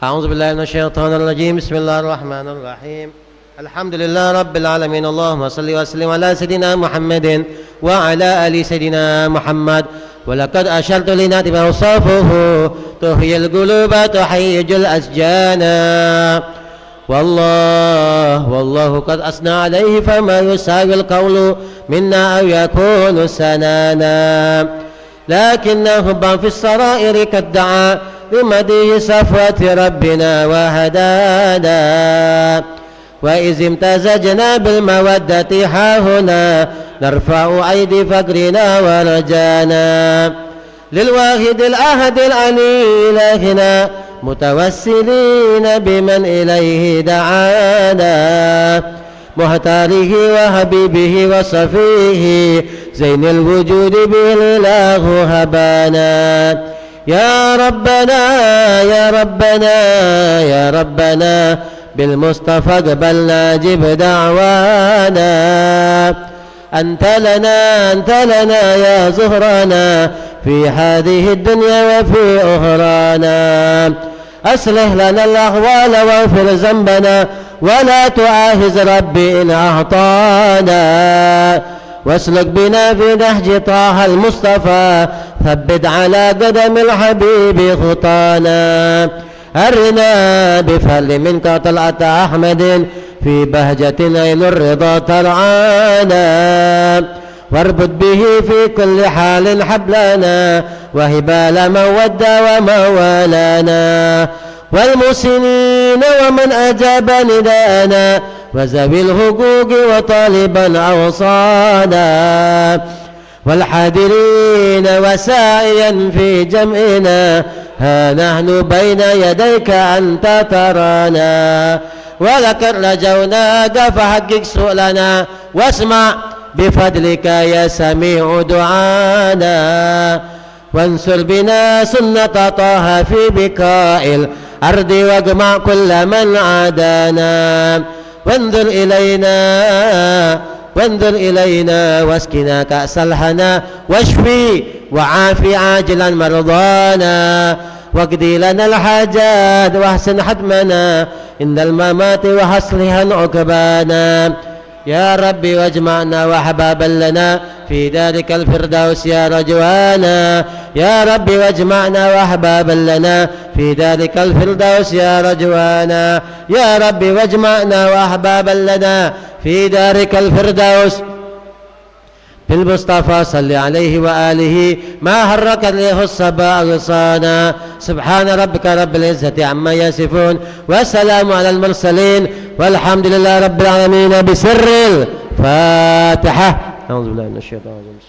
A'udzubillahi minasyaitonirrajim. Bismillahirrahmanirrahim. Alhamdulillah rabbil alamin. Allahumma shalli wa sallim ala sayidina Muhammadin wa ala ali sayidina Muhammad. Wa laqad ashartu lina bi awsafuhu tuhyil quluba tuhayyijul asjana. والله قد أثنى عليه فما يساوي القول منا أو يكون سنانا لكنه في السرائر قد دعا بمديه صفوة ربنا وهدانا وإذ امتزجنا بالمودة هاهنا نرفع أيدي فقرنا ورجانا للواحد الأحد العلي إلهنا متوسلين بمن إليه دعانا مختاره وحبيبه وصفيه زين الوجود به الإله هبانا يا ربنا يا ربنا يا ربنا بالمصطفى قبلنا جب دعوانا أنت لنا يا زهرانا في هذه الدنيا وفي أخرانا أصلح لنا الأحوال واغفر ذنبنا ولا تعاهز ربي إن أعطانا واسلك بنا في نهج طه المصطفى ثبت على قدم الحبيب خطانا أرنا بفضل منك طلعة أحمد في بهجة عين الرضا ترعانا واربط به في كل حال حبلنا وهبال من ودى ومن والانا والمسنين ومن أجاب نداءنا وذوي الحقوق وطالبا أوصانا والحاضرين وسائيا في جمعنا ها نحن بين يديك أنت ترانا ولقد رجوناك فحقق سؤلنا واسمع بفضلك يا سميع دعانا وانصر بنا سنة طه في بكاء الأرض واجمع كل من عادانا وانظر إلينا واسقنا كأس الهنا واشفي وعافي عاجلا مرضانا واقضي لنا الحاجات واحسن حتمنا عند الممات وحصلها عقبانا يا ربي واجمعنا وأحبابا لنا في دارك الفردوس يا رجوانا يا ربي واجمعنا وأحبابا لنا في دارك الفردوس يا رجوانا يا ربي واجمعنا وأحبابا لنا في دارك الفردوس بالمصطفى صل عليه وآله ما حرك الريح الصبا أغصانا سبحان ربك رب العزة عما يصفون والسلام على المرسلين والحمد لله رب العالمين بسر الفاتحة أعوذ بالله من الشيطان الرجيم